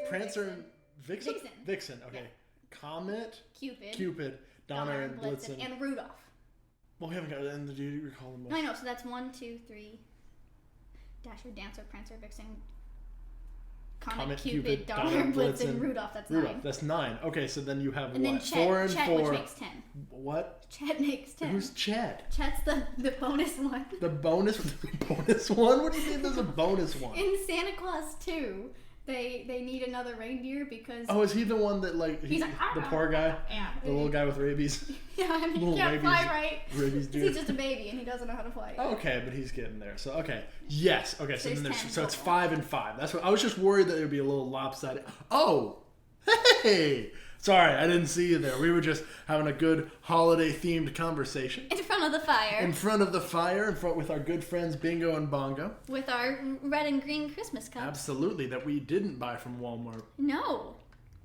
Prancer and Vixen? Vixen, okay. Yeah. Comet, Cupid, Donner and Blitzen. And Rudolph. Well, we haven't got it. And do you recall them? No, I know. So that's 1, 2, 3. Dasher, Dancer, Prancer, Vixen, Comet, Cupid, Donner, Blitzen, Rudolph. That's 9. That's 9. Okay, so then you have and what? Then Chet, 4 and Chet, 4. Which makes 10. What? Chet makes 10. Who's Chet? Chet's the bonus one. The bonus one? What do you mean there's a bonus one? In Santa Claus 2, they need another reindeer because... Oh, is he the one that, like... He's like... The poor guy? Yeah. The little guy with rabies? Yeah, I mean, he can't fly right. Rabies dude. He's just a baby and he doesn't know how to fly. Okay, but he's getting there. So, okay. Yes. Okay, so, so it's 10 5 and 5. That's what... I was just worried that it would be a little lopsided. Oh! Hey! Sorry, I didn't see you there. We were just having a good holiday-themed conversation. In front of the fire. In front of the fire, with our good friends Bingo and Bongo. With our red and green Christmas cups. Absolutely, that we didn't buy from Walmart. No.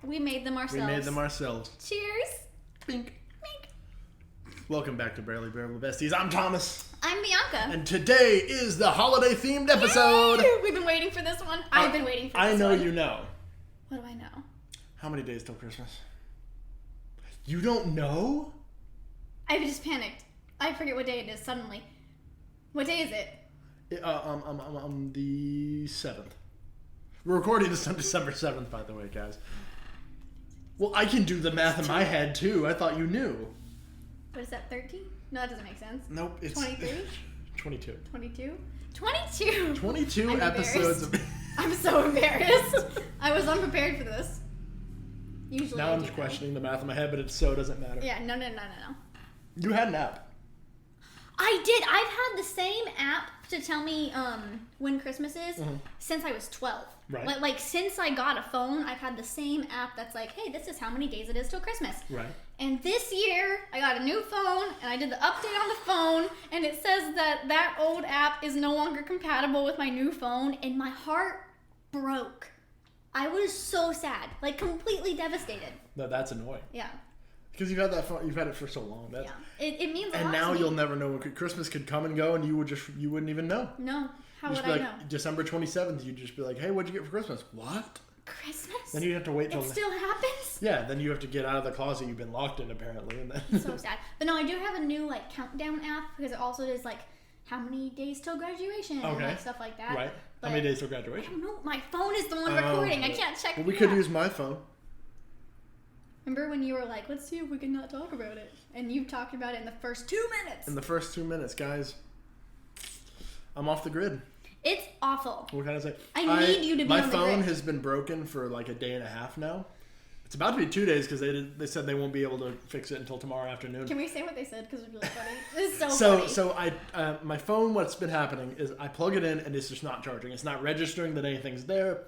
We made them ourselves. Cheers. Bink. Welcome back to Bearly Bearable Besties. I'm Thomas. I'm Bianca. And today is the holiday-themed episode. Yay! We've been waiting for this one. I've been waiting for this one. I know you know. What do I know? How many days till Christmas? You don't know? I just panicked. I forget what day it is suddenly. What day is it? The 7th. We're recording this on December 7th, by the way, guys. Well, I can do the math in my head, too. I thought you knew. What is that, 13? No, that doesn't make sense. Nope, it's... 23? 22. 22? 22! 22 episodes of... I'm so embarrassed. I was unprepared for this. Usually now I'm just questioning the math in my head, but it so doesn't matter. Yeah, no. You had an app. I did. I've had the same app to tell me when Christmas is since I was 12. Right. Like since I got a phone, I've had the same app that's like, hey, this is how many days it is till Christmas. Right. And this year, I got a new phone, and I did the update on the phone, and it says that old app is no longer compatible with my new phone, and my heart broke. I was so sad, like completely devastated. No, that's annoying. Yeah. Because you've had that phone, you've had it for so long. That's, yeah. It means a lot. And now you'll never know when Christmas could come and go, and you wouldn't even know. No. How would I know? December 27th, you'd just be like, hey, what'd you get for Christmas? What? Christmas? Then you have to wait till... It still happens? Yeah, then you have to get out of the closet you've been locked in, apparently. And then... So sad. But no, I do have a new, like, countdown app, because it also does, like, how many days till graduation and, like, stuff like that. Right. But how many days till graduation? I don't know. My phone is the one recording. I can't check Well, we could use my phone. Remember when you were like, let's see if we can not talk about it? And you talked about it in the first 2 minutes. In the first 2 minutes, guys. I'm off the grid. It's awful. What can I say? I need you to be on the grid. My phone has been broken for like a day and a half now. It's about to be 2 days because they said they won't be able to fix it until tomorrow afternoon. Can we say what they said? Because it's really funny. This is so funny. So my phone, what's been happening is I plug it in and it's just not charging. It's not registering that anything's there.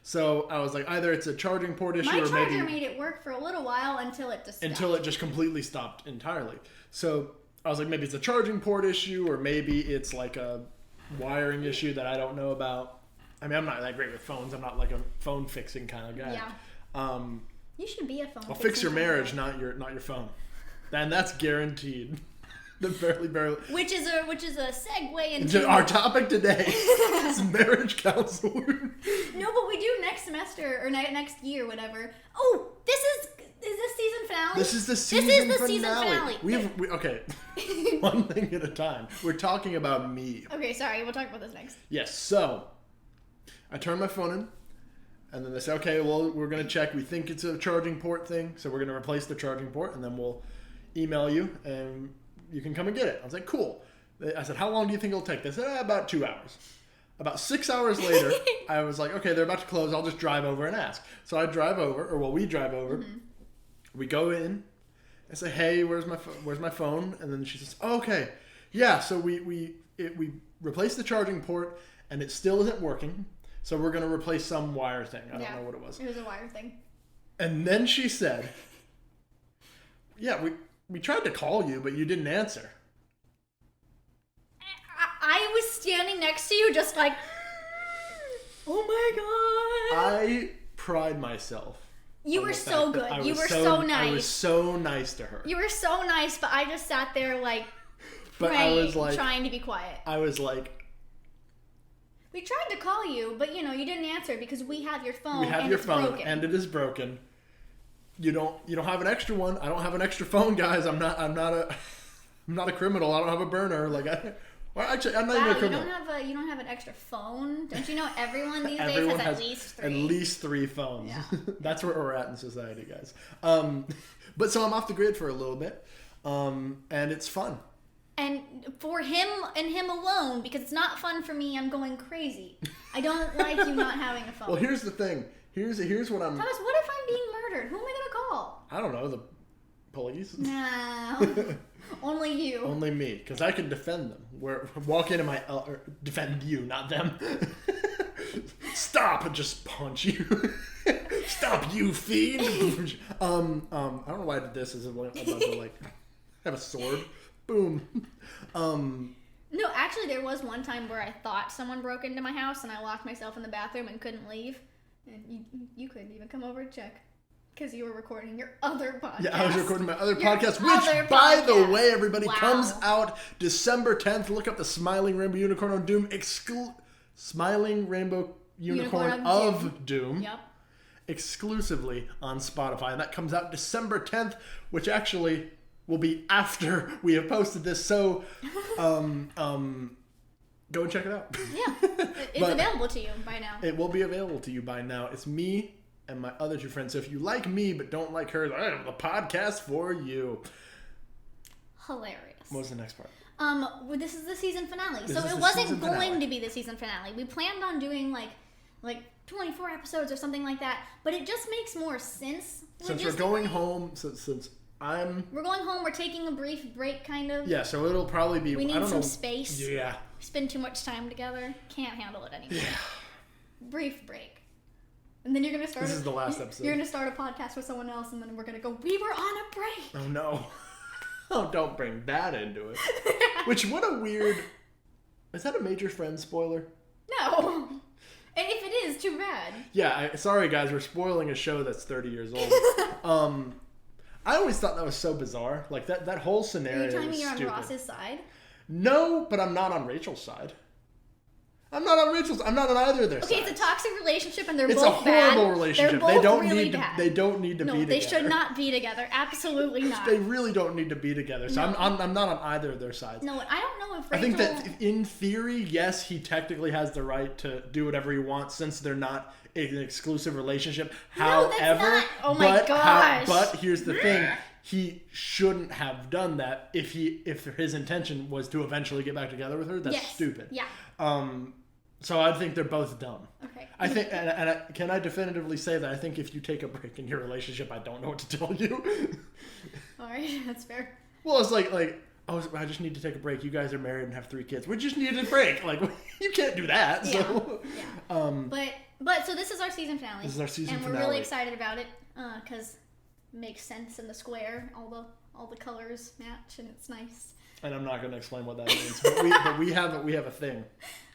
So I was like, either it's a charging port issue or maybe... My charger made it work for a little while until it just stopped. Until it just completely stopped entirely. So I was like, maybe it's a charging port issue or maybe it's like a wiring issue that I don't know about. I mean, I'm not that great with phones. I'm not like a phone fixing kind of guy. Yeah. You should be a phone I'll fix your marriage, not your phone. And that's guaranteed. The Bearly Bearable. Which is a segue into our topic today. Is marriage counselor. No, but we do next semester or next year, whatever. Oh, is this season finale? This is the season finale. Okay. One thing at a time. We're talking about me. Okay, sorry. We'll talk about this next. Yes. So, I turn my phone in, and then they say, okay, well, we're going to check. We think it's a charging port thing, so we're going to replace the charging port, and then we'll email you, and you can come and get it. I was like, cool. I said, how long do you think it'll take? They said, about 2 hours. About 6 hours later, I was like, okay, they're about to close. I'll just drive over and ask. So I drive over, we drive over. Mm-hmm. We go in. I say, hey, where's my phone? And then she says, oh, okay. Yeah, so we replaced the charging port, and it still isn't working. So we're going to replace some wire thing. I don't know what it was. It was a wire thing. And then she said, yeah, we tried to call you, but you didn't answer. I was standing next to you just like, oh my God. I pride myself. You were so good. You were so nice. I was so nice to her. You were so nice, but I just sat there like praying, trying to be quiet. I was like, We tried to call you, but you didn't answer because we have your phone. We have your phone, and it is broken. You don't have an extra one. I don't have an extra phone, guys. I'm not a criminal. I don't have a burner. Actually, I'm not even a criminal. You don't have an extra phone. Don't you know everyone these days Everyone has at least 3? At least 3 phones. Yeah. That's where we're at in society, guys. But so I'm off the grid for a little bit, and it's fun. And for him and him alone, because it's not fun for me, I'm going crazy. I don't like you not having a phone. Well, here's the thing. Here's what I'm... Thomas, what if I'm being murdered? Who am I going to call? I don't know, the police? No. Only you. Only me, because I can defend them. Walk into my... defend you, not them. Stop and just punch you. Stop, you fiend. I don't know why I did this. Is about to have a sword. Boom. No, actually, there was one time where I thought someone broke into my house and I locked myself in the bathroom and couldn't leave. And you couldn't even come over to check because you were recording your other podcast. Yeah, I was recording my other podcast, which, by the way, everybody, comes out December 10th. Look up the Smiling Rainbow Unicorn of Doom. Smiling Rainbow Unicorn of Doom. Yep. Exclusively on Spotify. And that comes out December 10th, which actually... will be after we have posted this, so go and check it out. Yeah, it's available to you by now. It will be available to you by now. It's me and my other 2 friends. So if you like me but don't like her, I have a podcast for you. Hilarious. What's the next part? This is the season finale, so it wasn't going to be the season finale. We planned on doing like 24 episodes or something like that, but it just makes more sense. Since we're going home, we're going home. We're taking a brief break, kind of. Yeah, so it'll probably be... We need some space. Yeah. We spend too much time together. Can't handle it anymore. Yeah. Brief break. And then you're going to start... This is the last episode. You're going to start a podcast with someone else, and then we're going to go, we were on a break. Oh, no. Oh, don't bring that into it. Which, what a weird... Is that a major Friends spoiler? No. And if it is, too bad. Yeah, sorry, guys. We're spoiling a show that's 30 years old. I always thought that was so bizarre. Like, that whole scenario was stupid. Are you telling me you're on Ross's side? No, but I'm not on Rachel's side. I'm not on either of their sides. Okay, it's a toxic relationship and they're both bad. It's a horrible relationship. They're both really bad. They don't need to be together. No, they should not be together. Absolutely not. They really don't need to be together. So No. I'm not on either of their sides. No, I don't know if Rachel... I think that in theory, yes, he technically has the right to do whatever he wants since they're not an exclusive relationship. No, that's not. Oh my gosh. But here's the thing. He shouldn't have done that if his intention was to eventually get back together with her. That's stupid. Yeah. So I think they're both dumb. Okay. I think, can I definitively say that I think if you take a break in your relationship, I don't know what to tell you. All right, that's fair. Well, it's like I just need to take a break. You guys are married and have 3 kids. We just needed a break. Like, you can't do that. Yeah. So. Yeah. But so this is our season finale. This is our season finale. finale. And we're really excited about it because it makes sense in the square. All the colors match and it's nice. And I'm not going to explain what that means. But we have a thing.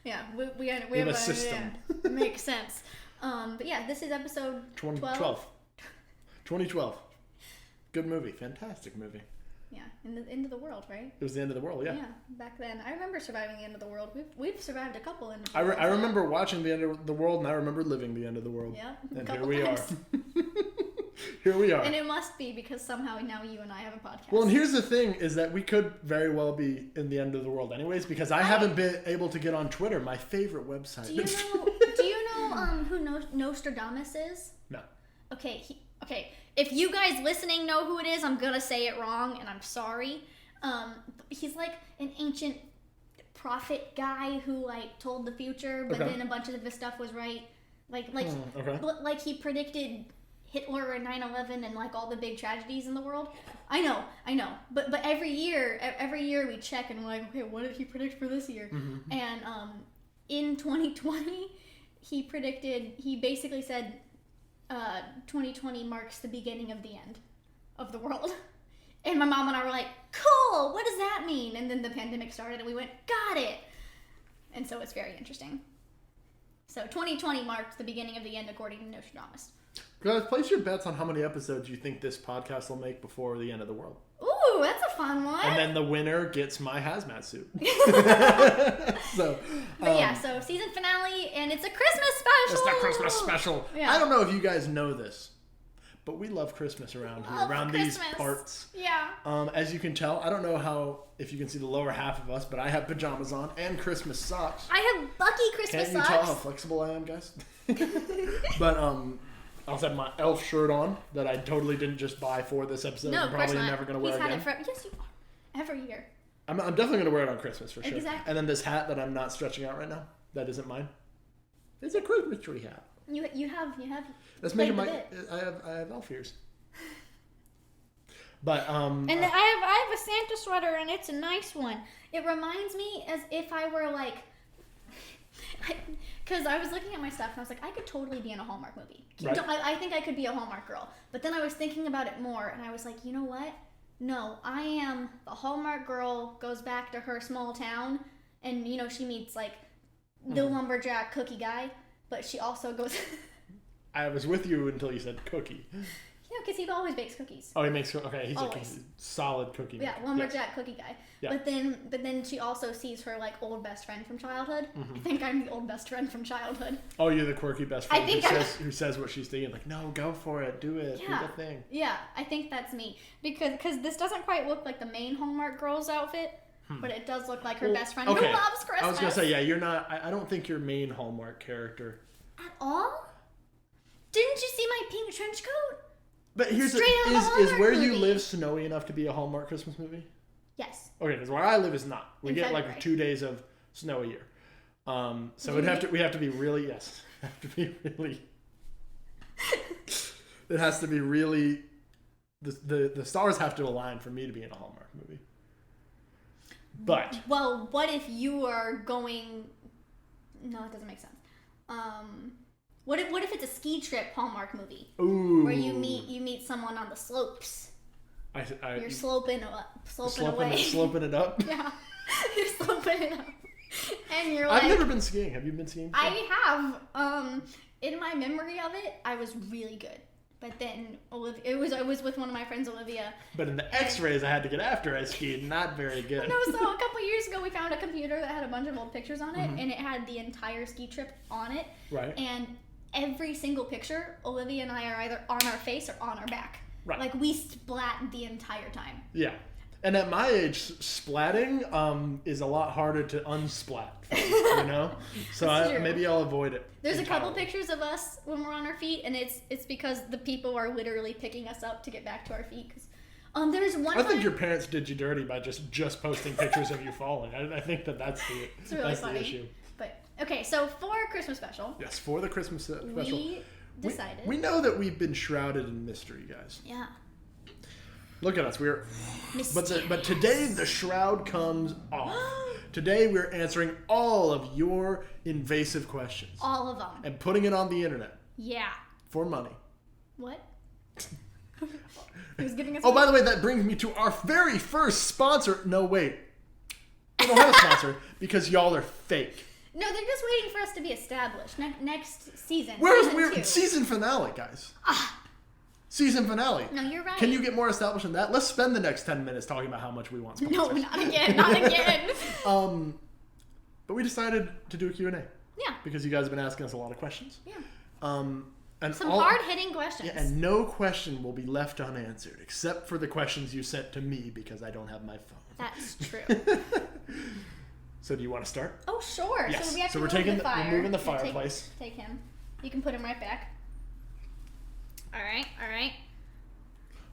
Yeah, we have a system. Yeah, it makes sense. But yeah, this is episode 12. 2012. Good movie. Fantastic movie. Yeah, in the end of the world, right? It was the end of the world, yeah. Yeah, back then. I remember surviving the end of the world. We've survived a couple end of the I world. I remember watching the end of the world, and I remember living the end of the world. Yeah, and here we are. Here we are. And it must be because somehow now you and I have a podcast. Well, and here's the thing, is that we could very well be in the end of the world anyways, because I haven't been able to get on Twitter, my favorite website. Do you know who Nostradamus is? No. Okay, if you guys listening know who it is, I'm gonna say it wrong, and I'm sorry. He's like an ancient prophet guy who told the future, but then a bunch of his stuff was right. Like he predicted Hitler and 9/11 and all the big tragedies in the world. I know. But every year we check and we're like, okay, what did he predict for this year? Mm-hmm. And in 2020, he basically said 2020 marks the beginning of the end of the world. And my mom and I were like, cool, what does that mean? And then the pandemic started and we went, got it. And so it's very interesting. So 2020 marked the beginning of the end according to Nostradamus. Guys, place your bets on how many episodes you think this podcast will make before the end of the world. Ooh, Ooh, that's a fun one. And then the winner gets my hazmat suit. So, but yeah, so season finale, and it's a Christmas special. It's the Christmas special. Yeah. I don't know if you guys know this, but we love Christmas around here, around these parts. Yeah. As you can tell, I don't know if you can see the lower half of us, but I have pajamas on and Christmas socks. I have Bucky Christmas socks. Can't you tell how flexible I am, guys? But I also have my elf shirt on that I totally didn't just buy for this episode. No, I'm probably never going to wear again. Yes, you are. Every year. I'm definitely going to wear it on Christmas for sure. Exactly. And then this hat that I'm not stretching out right now, that isn't mine. It's a Christmas tree hat. You have. That's making my. I have elf ears. But And I have a Santa sweater, and it's a nice one. It reminds me as if I were like. Because I was looking at my stuff and I was like, I could totally be in a Hallmark movie. Right. I think I could be a Hallmark girl. But then I was thinking about it more and I was like, you know what? No, I am the Hallmark girl, goes back to her small town, and she meets like the lumberjack cookie guy, but she also goes. I was with you until you said cookie. Because he always bakes cookies. Oh, he makes he's always. a solid cookie maker. Yeah, lumberjack cookie guy. Yeah. But then she also sees her like old best friend from childhood. I think I'm the old best friend from childhood. Oh, you're the quirky best friend who says what she's thinking. Like, no, go for it, do it, do the thing. Yeah, I think that's me because this doesn't quite look like the main Hallmark girl's outfit, but it does look like her best friend who loves Christmas. I was gonna say, yeah, you're not. I don't think you're main Hallmark character at all. Didn't you see my pink trench coat? But here's is where you live snowy enough to be a Hallmark Christmas movie? Yes. Okay, because where I live is not. We get February. like 2 days of snow a year. So we have to be really it has to be really the stars have to align for me to be in a Hallmark movie. But what if you are going? No, it doesn't make sense. What if it's a ski trip Hallmark movie? Ooh. Where you meet someone on the slopes. You're sloping away. Sloping it up? Yeah. You're sloping it up. And you're I've never been skiing. Have you been skiing before? I have. In my memory of it, I was really good. But then it was with one of my friends, Olivia. But in the X-rays, I had to get after I skied. Not very good. No, so a couple years ago, we found a computer that had a bunch of old pictures on it, and it had the entire ski trip on it. Right. And every single picture, Olivia and I are either on our face or on our back. Right. Like, we splat the entire time. Yeah. And at my age, splatting is a lot harder to unsplat, you know? So maybe I'll avoid it. There's a couple pictures of us when we're on our feet, and it's because the people are literally picking us up to get back to our feet. Cause, there's one. I think your parents did you dirty by just posting pictures of you falling. I think that's the issue. But okay, so for Christmas special. Yes, for the Christmas special. We decided. We know that we've been shrouded in mystery, guys. Yeah. Look at us. But today the shroud comes off. Today we're answering all of your invasive questions. All of them. And putting it on the internet. Yeah. For money. What? Who's giving us money? By the way, that brings me to our very first sponsor. No, wait. We don't have a sponsor because y'all are fake. No, they're just waiting for us to be established. Next season. Season finale, guys. Season finale. No, you're right. Can you get more established than that? Let's spend the next 10 minutes talking about how much we want sponsors. No, not again. Not again. But we decided to do a Q&A. Yeah. Because you guys have been asking us a lot of questions. Yeah. And some hard-hitting questions. Yeah, and no question will be left unanswered, except for the questions you sent to me because I don't have my phone. That's true. So do you want to start? Oh, sure. Yes. So we have to we're we're moving the fireplace. Take him. You can put him right back. All right. All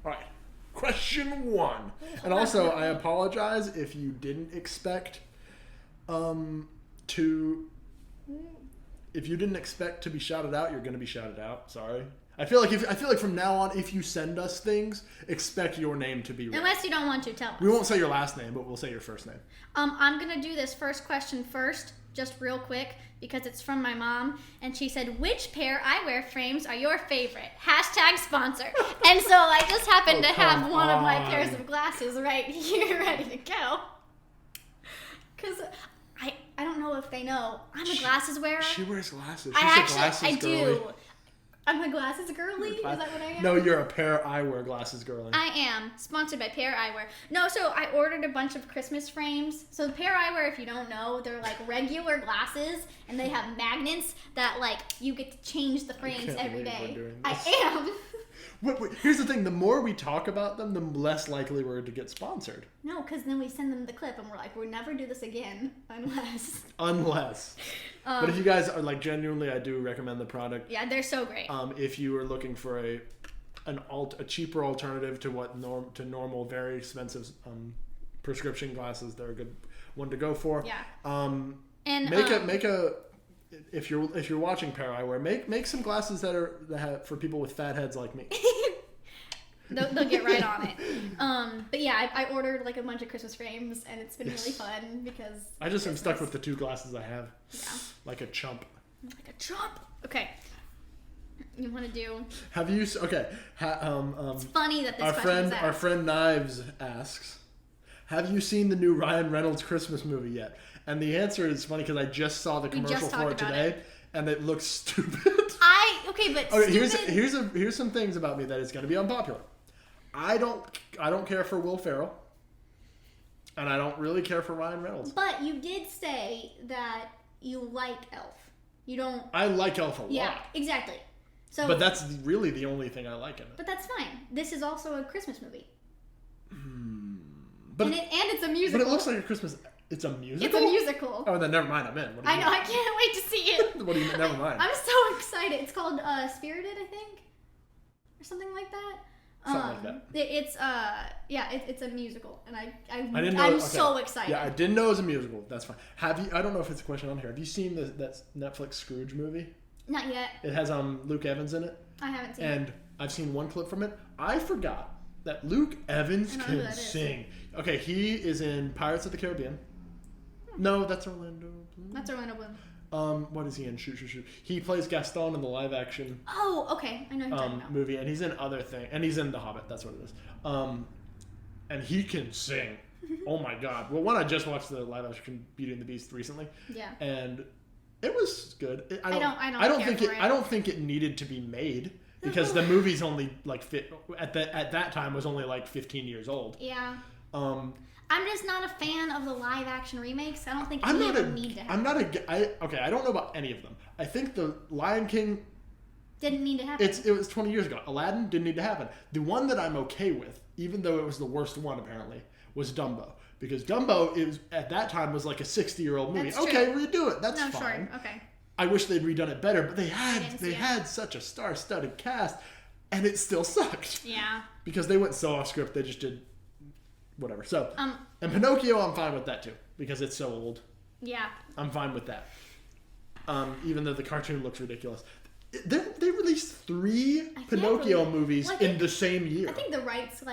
right. Question 1. And also, I apologize if you didn't expect if you didn't expect to be shouted out, you're going to be shouted out. Sorry. I feel like from now on, if you send us things, expect your name to be read. Unless you don't want to, tell us. We won't say your last name, but we'll say your first name. I'm going to do this first question first, just real quick, because it's from my mom. And she said, which pair eyewear frames are your favorite? #sponsor. And so I just happen to have one of my pairs of glasses right here ready to go. Because I don't know if they know. I'm a glasses wearer. She wears glasses. She's a glasses girly. do. I'm a glasses girly? Is that what I am? No, you're a pair of eyewear glasses girly. I am. Sponsored by Pair Eyewear. No, so I ordered a bunch of Christmas frames. So Pair Eyewear, if you don't know, they're like regular glasses, and they have magnets that like you get to change the frames every day. I am. Wait, here's the thing. The more we talk about them, the less likely we're to get sponsored. No, because then we send them the clip, and we're like, we'll never do this again unless. But if you guys are like genuinely, I do recommend the product. Yeah, they're so great. If you are looking for a cheaper alternative to normal, very expensive prescription glasses, they're a good one to go for. Yeah. If you're watching Pair Eyewear, make some glasses that have for people with fat heads like me. They'll get right on it. But yeah, I ordered like a bunch of Christmas frames, and it's been really fun because I just am stuck with the 2 glasses I have. Yeah. Like a chump. Okay. You want to do? Have you? Okay. It's funny that this our friend Knives asks, have you seen the new Ryan Reynolds Christmas movie yet? And the answer is funny because I just saw the commercial for it today, and it looks stupid. Here's some things about me that is going to be unpopular. I don't care for Will Ferrell, and I don't really care for Ryan Reynolds. But you did say that you like Elf. You don't. I like Elf a lot. Yeah, exactly. So, but that's really the only thing I like in it. But that's fine. This is also a Christmas movie. But and it's a musical. But it looks like a Christmas. It's a musical? It's a musical. Oh, then never mind. I'm in. I know. I can't wait to see it. What do you mean? Never mind. I'm so excited. It's called Spirited, I think, or something like that. Something like that. It's a musical, and I didn't know. I'm so excited. Yeah, I didn't know it was a musical. That's fine. Have you? I don't know if it's a question on here. Have you seen that Netflix Scrooge movie? Not yet. It has Luke Evans in it. I haven't seen it. And I've seen one clip from it. I forgot that Luke Evans can sing. Okay, he is in Pirates of the Caribbean. No, that's Orlando Bloom. That's Orlando Bloom. What is he in? Shoot. He plays Gaston in the live action. Oh, okay. I know who you're talking about. Movie, and he's in other things, and he's in The Hobbit. That's what it is. And he can sing. Oh my God. Well, I just watched the live action Beauty and the Beast recently. Yeah. And it was good. I don't think it needed to be made because the movie's only like at that time was only like 15 years old. Yeah. I'm just not a fan of the live action remakes. I don't think any of them need to happen. I don't know about any of them. I think the Lion King didn't need to happen. It was 20 years ago. Aladdin didn't need to happen. The one that I'm okay with, even though it was the worst one apparently, was Dumbo. Because Dumbo at that time was like a 60-year-old movie. That's okay, true. redo it. That's fine. Sure. Okay. I wish they'd redone it better, but they had such a star-studded cast, and it still sucked. Yeah. Because they went so off script, they just did whatever. So, and Pinocchio, I'm fine with that too because it's so old. Yeah. I'm fine with that. Even though the cartoon looks ridiculous. They released 3 Pinocchio movies in the same year. I think the rights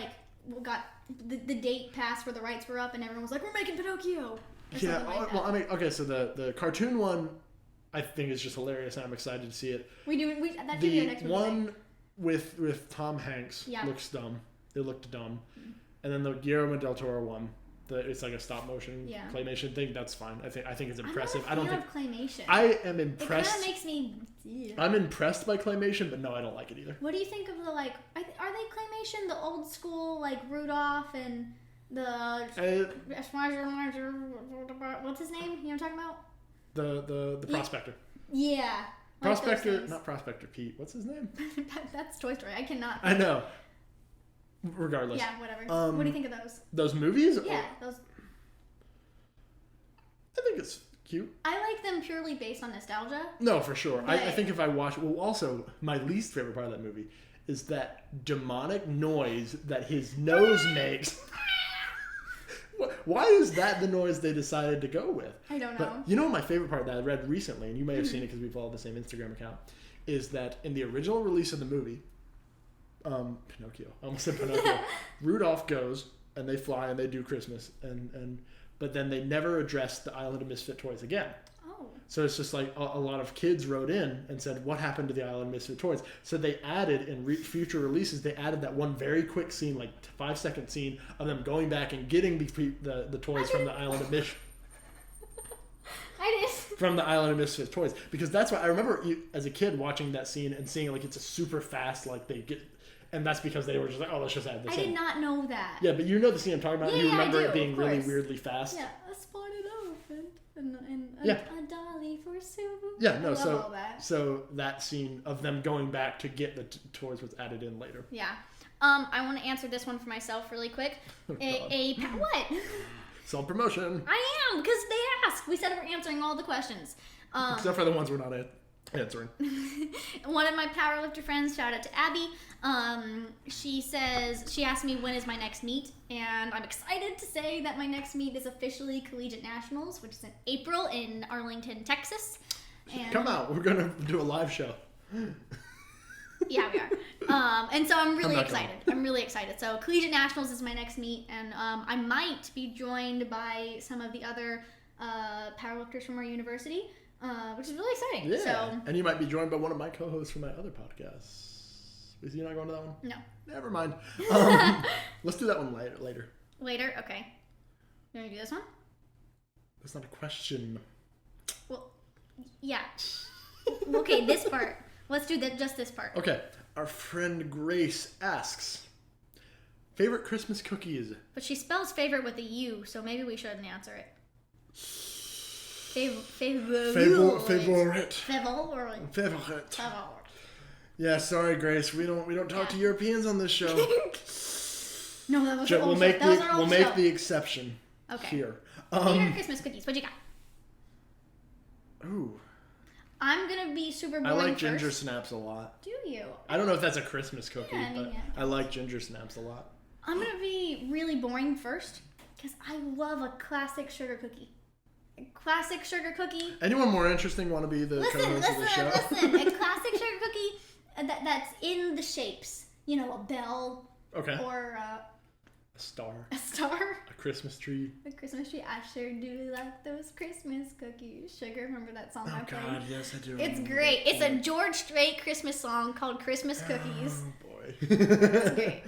got the date passed where the rights were up and everyone was like, we're making Pinocchio. Yeah, well, I mean, okay, so the cartoon one I think is just hilarious and I'm excited to see it. That should be our next movie. The one with Tom Hanks looks dumb. It looked dumb. Mm-hmm. And then the Guillermo del Toro one, it's like a stop motion claymation thing. That's fine. I think it's impressive. I'm not a fan of claymation. I am impressed. It kind of makes me. I'm impressed by claymation, but no, I don't like it either. What do you think of the are they claymation? The old school Rudolph and the what's his name? You know what I'm talking about? The Prospector. Yeah. Prospector, not Prospector Pete. What's his name? That's Toy Story. I cannot. I know. Regardless. Yeah, whatever. What do you think of those? Those movies? Yeah, those. I think it's cute. I like them purely based on nostalgia. No, for sure. I think if I watch... Well, also, my least favorite part of that movie is that demonic noise that his nose makes. Why is that the noise they decided to go with? I don't know. But you know my favorite part that I read recently, and you may have seen it because we follow the same Instagram account, is that in the original release of the movie... Pinocchio. I almost said Pinocchio. Rudolph goes and they fly and they do Christmas but then they never address the Island of Misfit Toys again. Oh. So it's just like a lot of kids wrote in and said, what happened to the Island of Misfit Toys? So they added in future releases, they added that one very quick scene, like 5-second scene of them going back and getting the toys from the Island of Misfit. I from the Island of Misfit Toys, because that's why I remember as a kid watching that scene and seeing like it's a super fast like they get, and that's because they were just like, oh, let's just add this. I did not know that. Yeah, but you know the scene I'm talking about. Yeah, you remember I do, it being of really course. weirdly fast. Yeah, a spotted elephant and Yeah. a dolly for silver. Yeah, no, I love all that. so that scene of them going back to get the toys was added in later. Yeah. I want to answer this one for myself really quick. Oh, What? Self-promotion. I am, because they asked. We said we're answering all the questions. Except for the ones we're not answering. One of my powerlifter friends, shout out to Abby, she asked me when is my next meet, and I'm excited to say that my next meet is officially Collegiate Nationals, which is in April in Arlington, Texas. And Come out. We're going to do a live show. yeah, we are. And so I'm really not excited. I'm really excited. So Collegiate Nationals is my next meet, and I might be joined by some of the other powerlifters from our university, which is really exciting. Yeah. So, and you might be joined by one of my co-hosts from my other podcasts. Is he not going to that one? no. Never mind. Let's do that one later. Later? Okay. You want to do this one? That's not a question. Well, yeah. Okay, this part. Let's do just this part. Okay. Our friend Grace asks, favorite Christmas cookies? But she spells favorite with a U, so maybe we shouldn't answer it. Favorite. Favorite. Yeah, sorry, Grace. We don't talk to Europeans on this show. No, that was We'll make the exception Okay. here. Favorite Christmas cookies. What you got? Ooh. I'm gonna be super boring I like first. ginger snaps a lot. Do you? I don't know if that's a Christmas cookie, Yeah, I mean, but yeah. I like ginger snaps a lot. I'm gonna be really boring first because I love a classic sugar cookie. A classic sugar cookie. Anyone more interesting want to be the co-host of the show? Listen. A classic sugar cookie that's in the shapes. You know, a bell. Okay. Or A star. a star. A Christmas tree. A Christmas tree. I sure do like those Christmas cookies. Sugar, remember that song I Oh played? God, yes I do. It's great. It's a George Strait Christmas song called Christmas Cookies. Oh boy. It's great.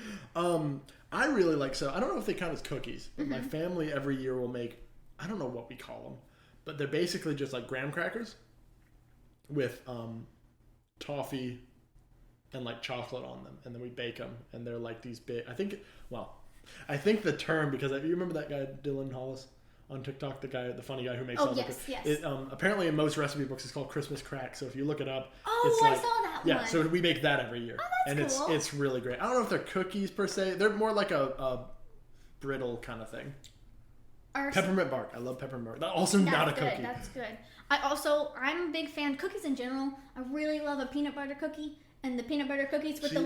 I really like, so I don't know if they count as cookies, but my family every year will make, I don't know what we call them, but they're basically just like graham crackers with toffee and like chocolate on them, and then we bake them, and they're like these big, I think the term, because you remember that guy Dylan Hollis on TikTok, the funny guy who makes all yes, the yes. It, apparently in most recipe books it's called Christmas crack, so if you look it up, Oh, it's I like, saw that one. yeah, so we make that every year. Oh, that's and cool. it's really great. I don't know if they're cookies per se. They're more like a brittle kind of thing. Peppermint bark. I love peppermint bark. That's also not a cookie. That's good. I'm a big fan. Cookies in general. I really love a peanut butter cookie, and the peanut butter cookies with the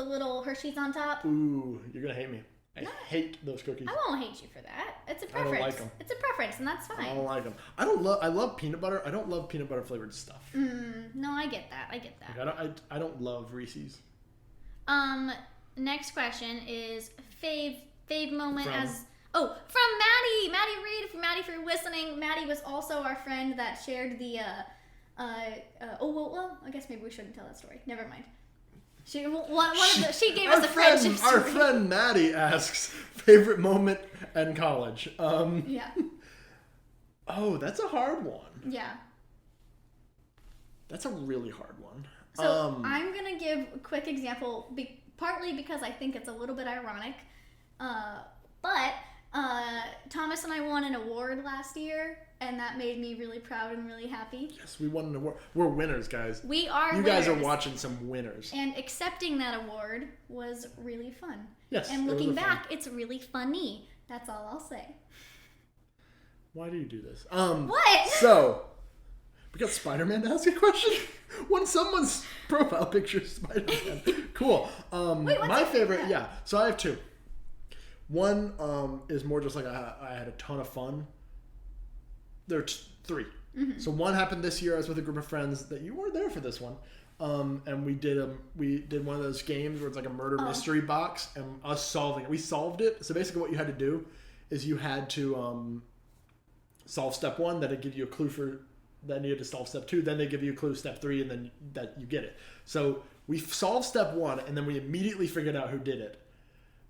little Hershey's on top. Ooh, you're gonna hate me. I hate those cookies. I won't hate you for that. It's a I preference. don't like them. It's a preference, and that's fine. I don't like them. I love peanut butter. I don't love peanut butter flavored stuff. No, I get that. Like, I don't love Reese's. Next question is fave moment From? from Maddie Reed. From Maddie for listening. Maddie was also our friend that shared the I guess maybe we shouldn't tell that story. Never mind. She gave us a friendship story. Our friend Maddie asks favorite moment in college. Yeah. Oh, that's a hard one. Yeah. That's a really hard one. So I'm gonna give a quick example, partly because I think it's a little bit ironic, but Thomas and I won an award last year, and that made me really proud and really happy. Yes, we won an award. We're winners, guys. We are You winners. guys are watching some winners. And accepting that award was really fun. Yes, and it was looking fun. back, it's really funny. That's all I'll say. Why do you do this? What? So, we got Spider-Man to ask a question? When someone's profile picture is Spider-Man. Cool. Wait, what's my your favorite, yeah. So I have two. One is more just like I had a ton of fun. There are three. Mm-hmm. So one happened this year. I was with a group of friends that you weren't there for this one. And we did one of those games where it's like a murder mystery box, and us solving it. We solved it. So basically what you had to do is you had to solve step one, that'd give you a clue for, then you had to solve step two, then they give you a clue step three, and then that you get it. So we solved step one, and then we immediately figured out who did it.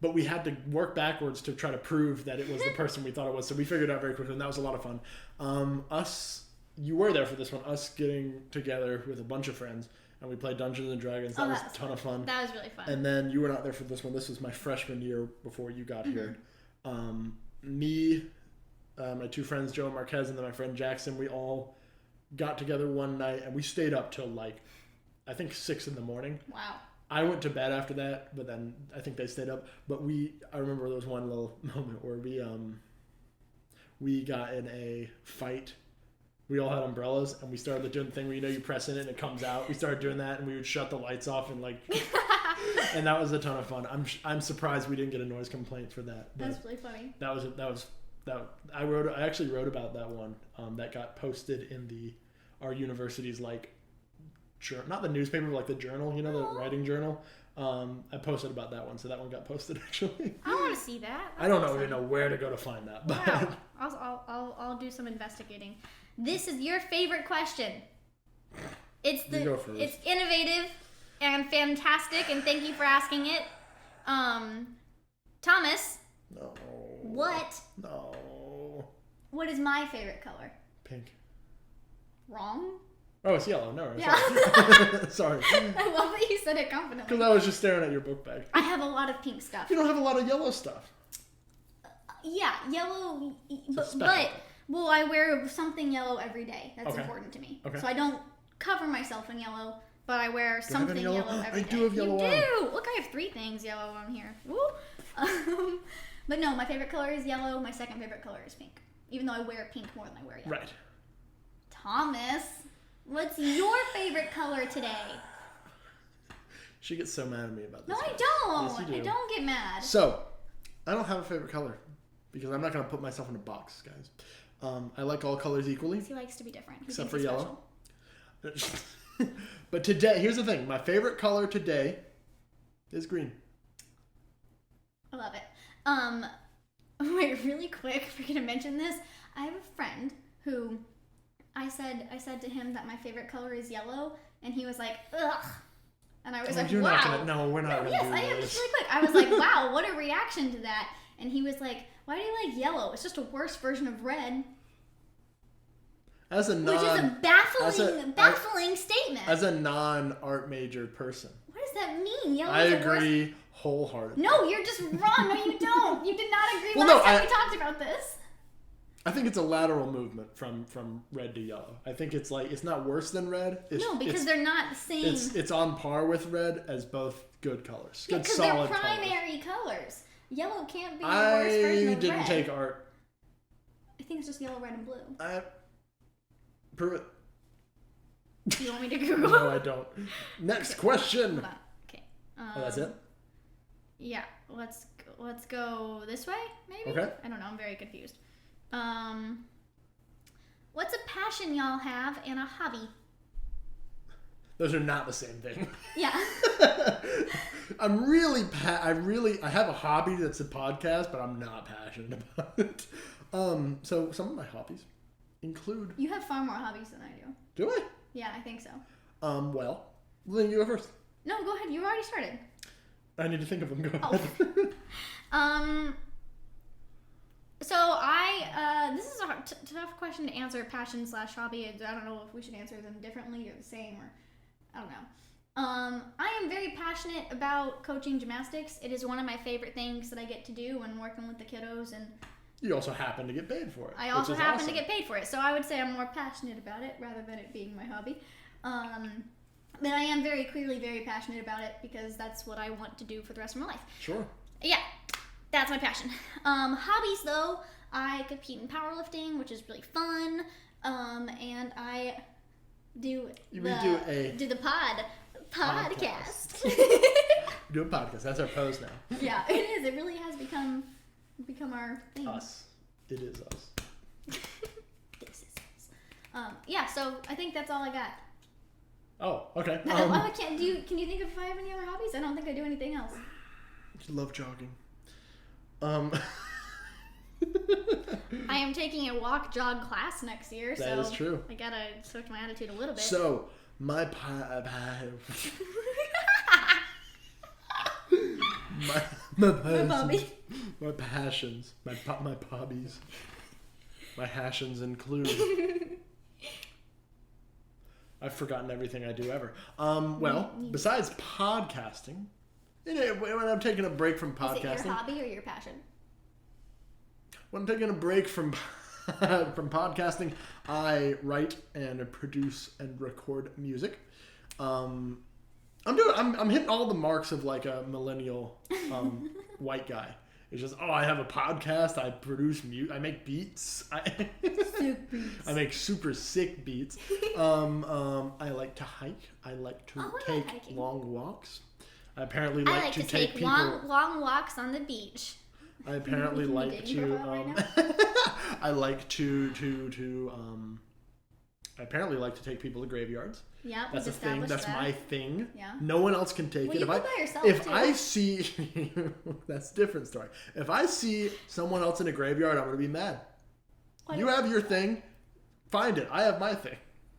But we had to work backwards to try to prove that it was the person we thought it was. So we figured it out very quickly, and that was a lot of fun. you were there for this one. Us getting together with a bunch of friends, and we played Dungeons and Dragons. That was a ton of fun. That was really fun. And then you were not there for this one. This was my freshman year before you got here. Me, my two friends, Joe and Marquez, and then my friend Jackson, we all got together one night, and we stayed up till like, I think 6 in the morning. Wow. I went to bed after that, but then I think they stayed up. But I remember there was one little moment where we got in a fight. We all had umbrellas, and we started doing the thing where you press in it and it comes out. We started doing that, and we would shut the lights off and and that was a ton of fun. I'm surprised we didn't get a noise complaint for that. That's really funny. I actually wrote about that one. That got posted in our university's not the newspaper, but the journal. The writing journal. I posted about that one, so that one got posted actually. I want to see that. I don't even know where to go to find that. But wow. I'll do some investigating. This is your favorite question. It's innovative and fantastic, and thank you for asking it. Thomas. No. What? No. What is my favorite color? Pink. Wrong. Oh, it's yellow. No, yeah. Sorry. I love that you said it confidently. Because I was just staring at your book bag. I have a lot of pink stuff. You don't have a lot of yellow stuff. Yeah, yellow, but well, I wear something yellow every day. That's important to me. Okay. So I don't cover myself in yellow, but I wear something yellow every day. I do have yellow on. You do. Look, I have 3 things yellow on here. Woo. But no, my favorite color is yellow. My second favorite color is pink. Even though I wear pink more than I wear yellow. Right. Thomas, what's your favorite color today? She gets so mad at me about this. No, I don't. Yes, you do. I don't get mad. So, I don't have a favorite color because I'm not going to put myself in a box, guys. I like all colors equally. He likes to be different. Except for yellow. But today, here's the thing. My favorite color today is green. I love it. Wait, really quick, if we're going to mention this, I have a friend who I said to him that my favorite color is yellow, and he was like, ugh. And I was like, wow. No, we're not going to do this. Yes, I am. Just really quick. I was like, wow, what a reaction to that. And he was like, why do you like yellow? It's just a worse version of red. Which is a baffling statement. As a non-art major person. What does that mean? Yellow I agree wholeheartedly. No, you're just wrong. No, you don't. You did not agree last time we talked about this. I think it's a lateral movement from red to yellow. I think it's not worse than red. Because they're not the same. It's on par with red as both good colors. Yeah, because they're primary colors. Yellow can't be the worst version of red. I didn't take art. I think it's just yellow, red, and blue. Prove it. Do you want me to Google? No, I don't. Next question. Hold on. Okay. That's it? Yeah. Let's go this way, maybe? Okay. I don't know. I'm very confused. What's a passion y'all have and a hobby? Those are not the same thing. Yeah. I have a hobby that's a podcast, but I'm not passionate about it. So some of my hobbies include... You have far more hobbies than I do. Do I? Yeah, I think so. Well, then you go first. No, go ahead. You already started. I need to think of them. Go ahead. So this is a tough question to answer, passion/hobby. I don't know if we should answer them differently or the same, or I don't know. I am very passionate about coaching gymnastics. It is one of my favorite things that I get to do when working with the kiddos, and you also happen to get paid for it. I also happen to get paid for it, so I would say I'm more passionate about it rather than it being my hobby. But I am very clearly very passionate about it because that's what I want to do for the rest of my life. Sure. Yeah, that's my passion. Hobbies, though, I compete in powerlifting, which is really fun, and I do the podcast. Do a podcast. That's our pose now. Yeah, it is. It really has become our thing. Us. It is us. This is us. Yeah, so I think that's all I got. Oh, okay. Can you think of if I have any other hobbies? I don't think I do anything else. I love jogging. I am taking a walk-jog class next year, that is true. I gotta switch my attitude a little bit. So, my passions, my hobbies, my passions include I've forgotten everything I do ever. Well, besides podcasting, when I'm taking a break from podcasting. Is it your hobby or your passion? When I'm taking a break from from podcasting, I write and produce and record music. I'm hitting all the marks of like a millennial white guy. It's just, I have a podcast. I produce I make beats. Sick beats. I make super sick beats. I like to hike. I like to take long walks. I apparently like to take people long walks on the beach. I apparently like to. I like to. I apparently like to take people to graveyards. Yeah, that's a thing. That's my thing. Yeah. No one else can take it. You go by yourself if too. I see, that's a different story. If I see someone else in a graveyard, I'm gonna be mad. You have your thing. Find it. I have my thing.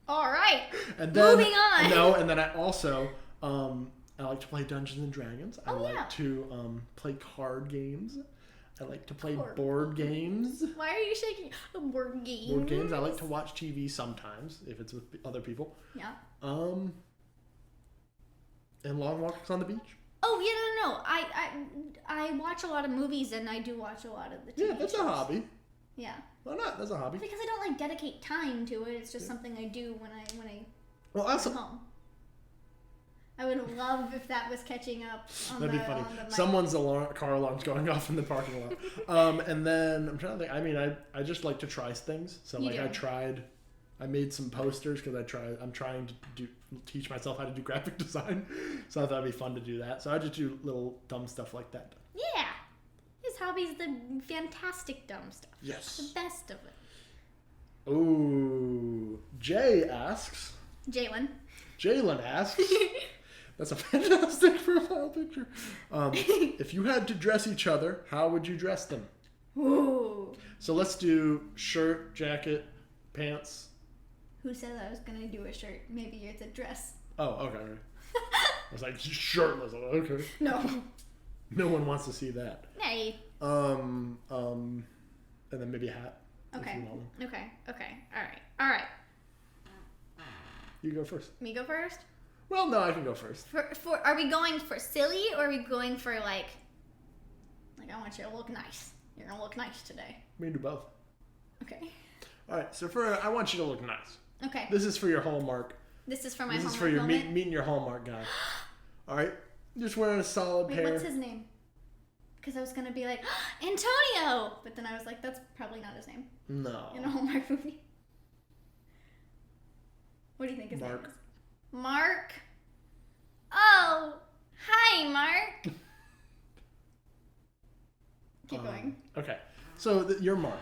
All right. And then, moving on. No, and then I also I like to play Dungeons and Dragons. I like to play card games. I like to play board games. Why are you shaking? Board games. Board games. I like to watch TV sometimes if it's with other people. Yeah. And long walks on the beach. Oh yeah, no. I watch a lot of movies and I do watch a lot of the TV Yeah, that's shows. a hobby. Yeah. Why not? That's a hobby. Because I don't like dedicate time to it. It's just something I do when I come home. I would love if that was catching up. That'd be funny. Someone's car alarm's going off in the parking lot. And then I'm trying to think. I mean, I just like to try things. So I made some posters because I'm trying to teach myself how to do graphic design. So I thought it'd be fun to do that. So I just do little dumb stuff like that. Yeah. His hobby's the fantastic dumb stuff. Yes. The best of it. Ooh. Jay asks. Jalen asks. That's a fantastic profile picture. If you had to dress each other, how would you dress them? Ooh. So let's do shirt, jacket, pants. Who said I was going to do a shirt? Maybe it's a dress. Oh, okay. I was like, shirtless. Okay. No. No one wants to see that. Nay. And then maybe a hat. Okay. Okay. All right. You go first. Me go first? Well, no, I can go first. Are we going for silly or are we going for like I want you to look nice? You're gonna look nice today. We can do both. Okay. All right. So I want you to look nice. Okay. This is for your Hallmark. This is for my Hallmark. This is for your meeting your Hallmark guy. All right. Just wearing a solid pair. What's his name? Because I was gonna be like Antonio, but then I was like, that's probably not his name. No. In a Hallmark movie. What do you think his name is? Mark. Oh, hi, Mark. Keep going. Okay, so you're Mark.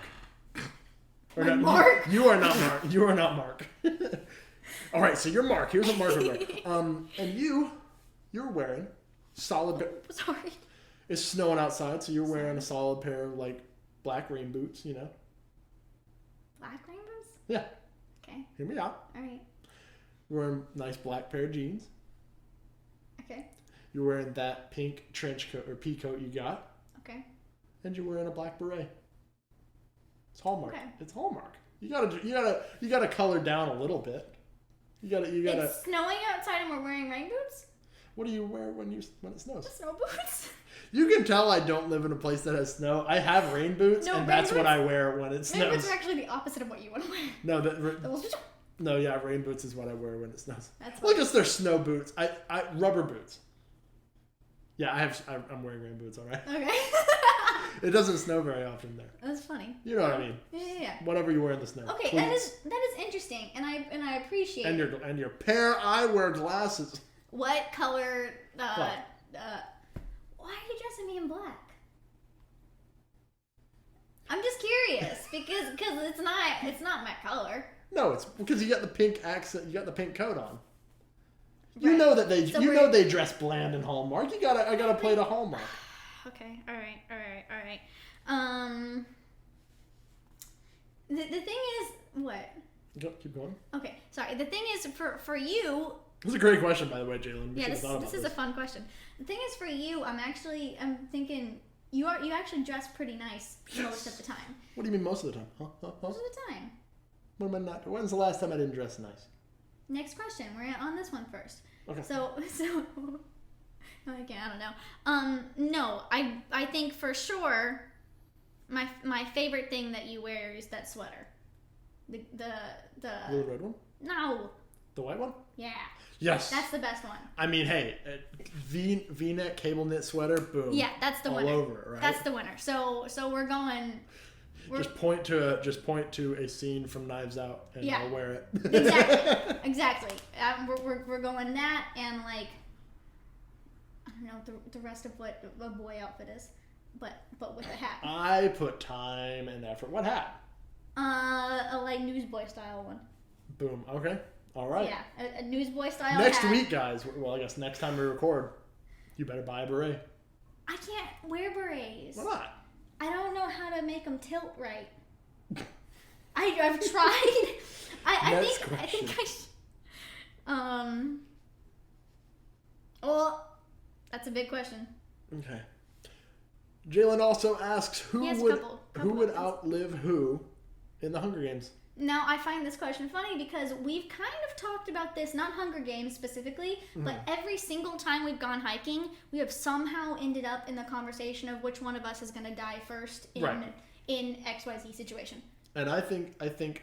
Mark? You are not Mark. You are not Mark. All right, so you're Mark. Here's what Mark would wear. And you're wearing solid. Sorry. It's snowing outside, so you're wearing a solid pair of like black rain boots. You know. Black rain boots? Yeah. Okay. Hear me out. All right. You're wearing a nice black pair of jeans. Okay. You're wearing that pink trench coat or pea coat you got. Okay. And you're wearing a black beret. It's Hallmark. Okay. It's Hallmark. You gotta color down a little bit. You gotta. It's snowing outside and we're wearing rain boots? What do you wear when it snows? Snow boots. You can tell I don't live in a place that has snow. I have rain boots, and that's what I wear when it snows. Rain boots are actually the opposite of what you want to wear. No, rain boots is what I wear when it snows. Well, because they're snow boots. I rubber boots. Yeah, I'm wearing rain boots. All right. Okay. It doesn't snow very often there. That's funny. You know what I mean? Yeah. Whatever you wear in the snow. Okay, that is interesting, and I appreciate. And your pair eyewear glasses. What color? Why are you dressing me in black? I'm just curious because it's not my color. No, it's because you got the pink accent. You got the pink coat on. Right. You know that they dress bland in Hallmark. I gotta play the Hallmark. Okay. All right. The thing is what? Keep going. Okay. Sorry. The thing is for you. This is a great question, by the way, Jalen. Yeah, this is a fun question. The thing is for you, I'm thinking you actually dress pretty nice most of the time. What do you mean most of the time? Huh? Most of the time. What am I not? When's the last time I didn't dress nice? Next question. We're on this one first. Okay. So no, I don't know. No, I think for sure my favorite thing that you wear is that sweater. The blue and red one? No. The white one? Yeah. Yes. That's the best one. I mean, hey, V-neck cable knit sweater, boom. Yeah, that's the all winner. All over it, right? That's the winner. So we're going. Just point to a scene from Knives Out, and I'll wear it. Exactly. We're going that, and like, I don't know the rest of what a boy outfit is, but with a hat. I put time and effort. What hat? A like newsboy style one. Boom. Okay. All right. Yeah, a newsboy style. Next hat. week, guys. Well, I guess next time we record, you better buy a beret. I can't wear berets. Why not? I don't know how to make them tilt right. I've tried. I think well, that's a big question. Okay. Jalen also asks who would couple outlive who in the Hunger Games. Now, I find this question funny because we've kind of talked about this, not Hunger Games specifically, but every single time we've gone hiking, we have somehow ended up in the conversation of which one of us is going to die first in XYZ situation. And I think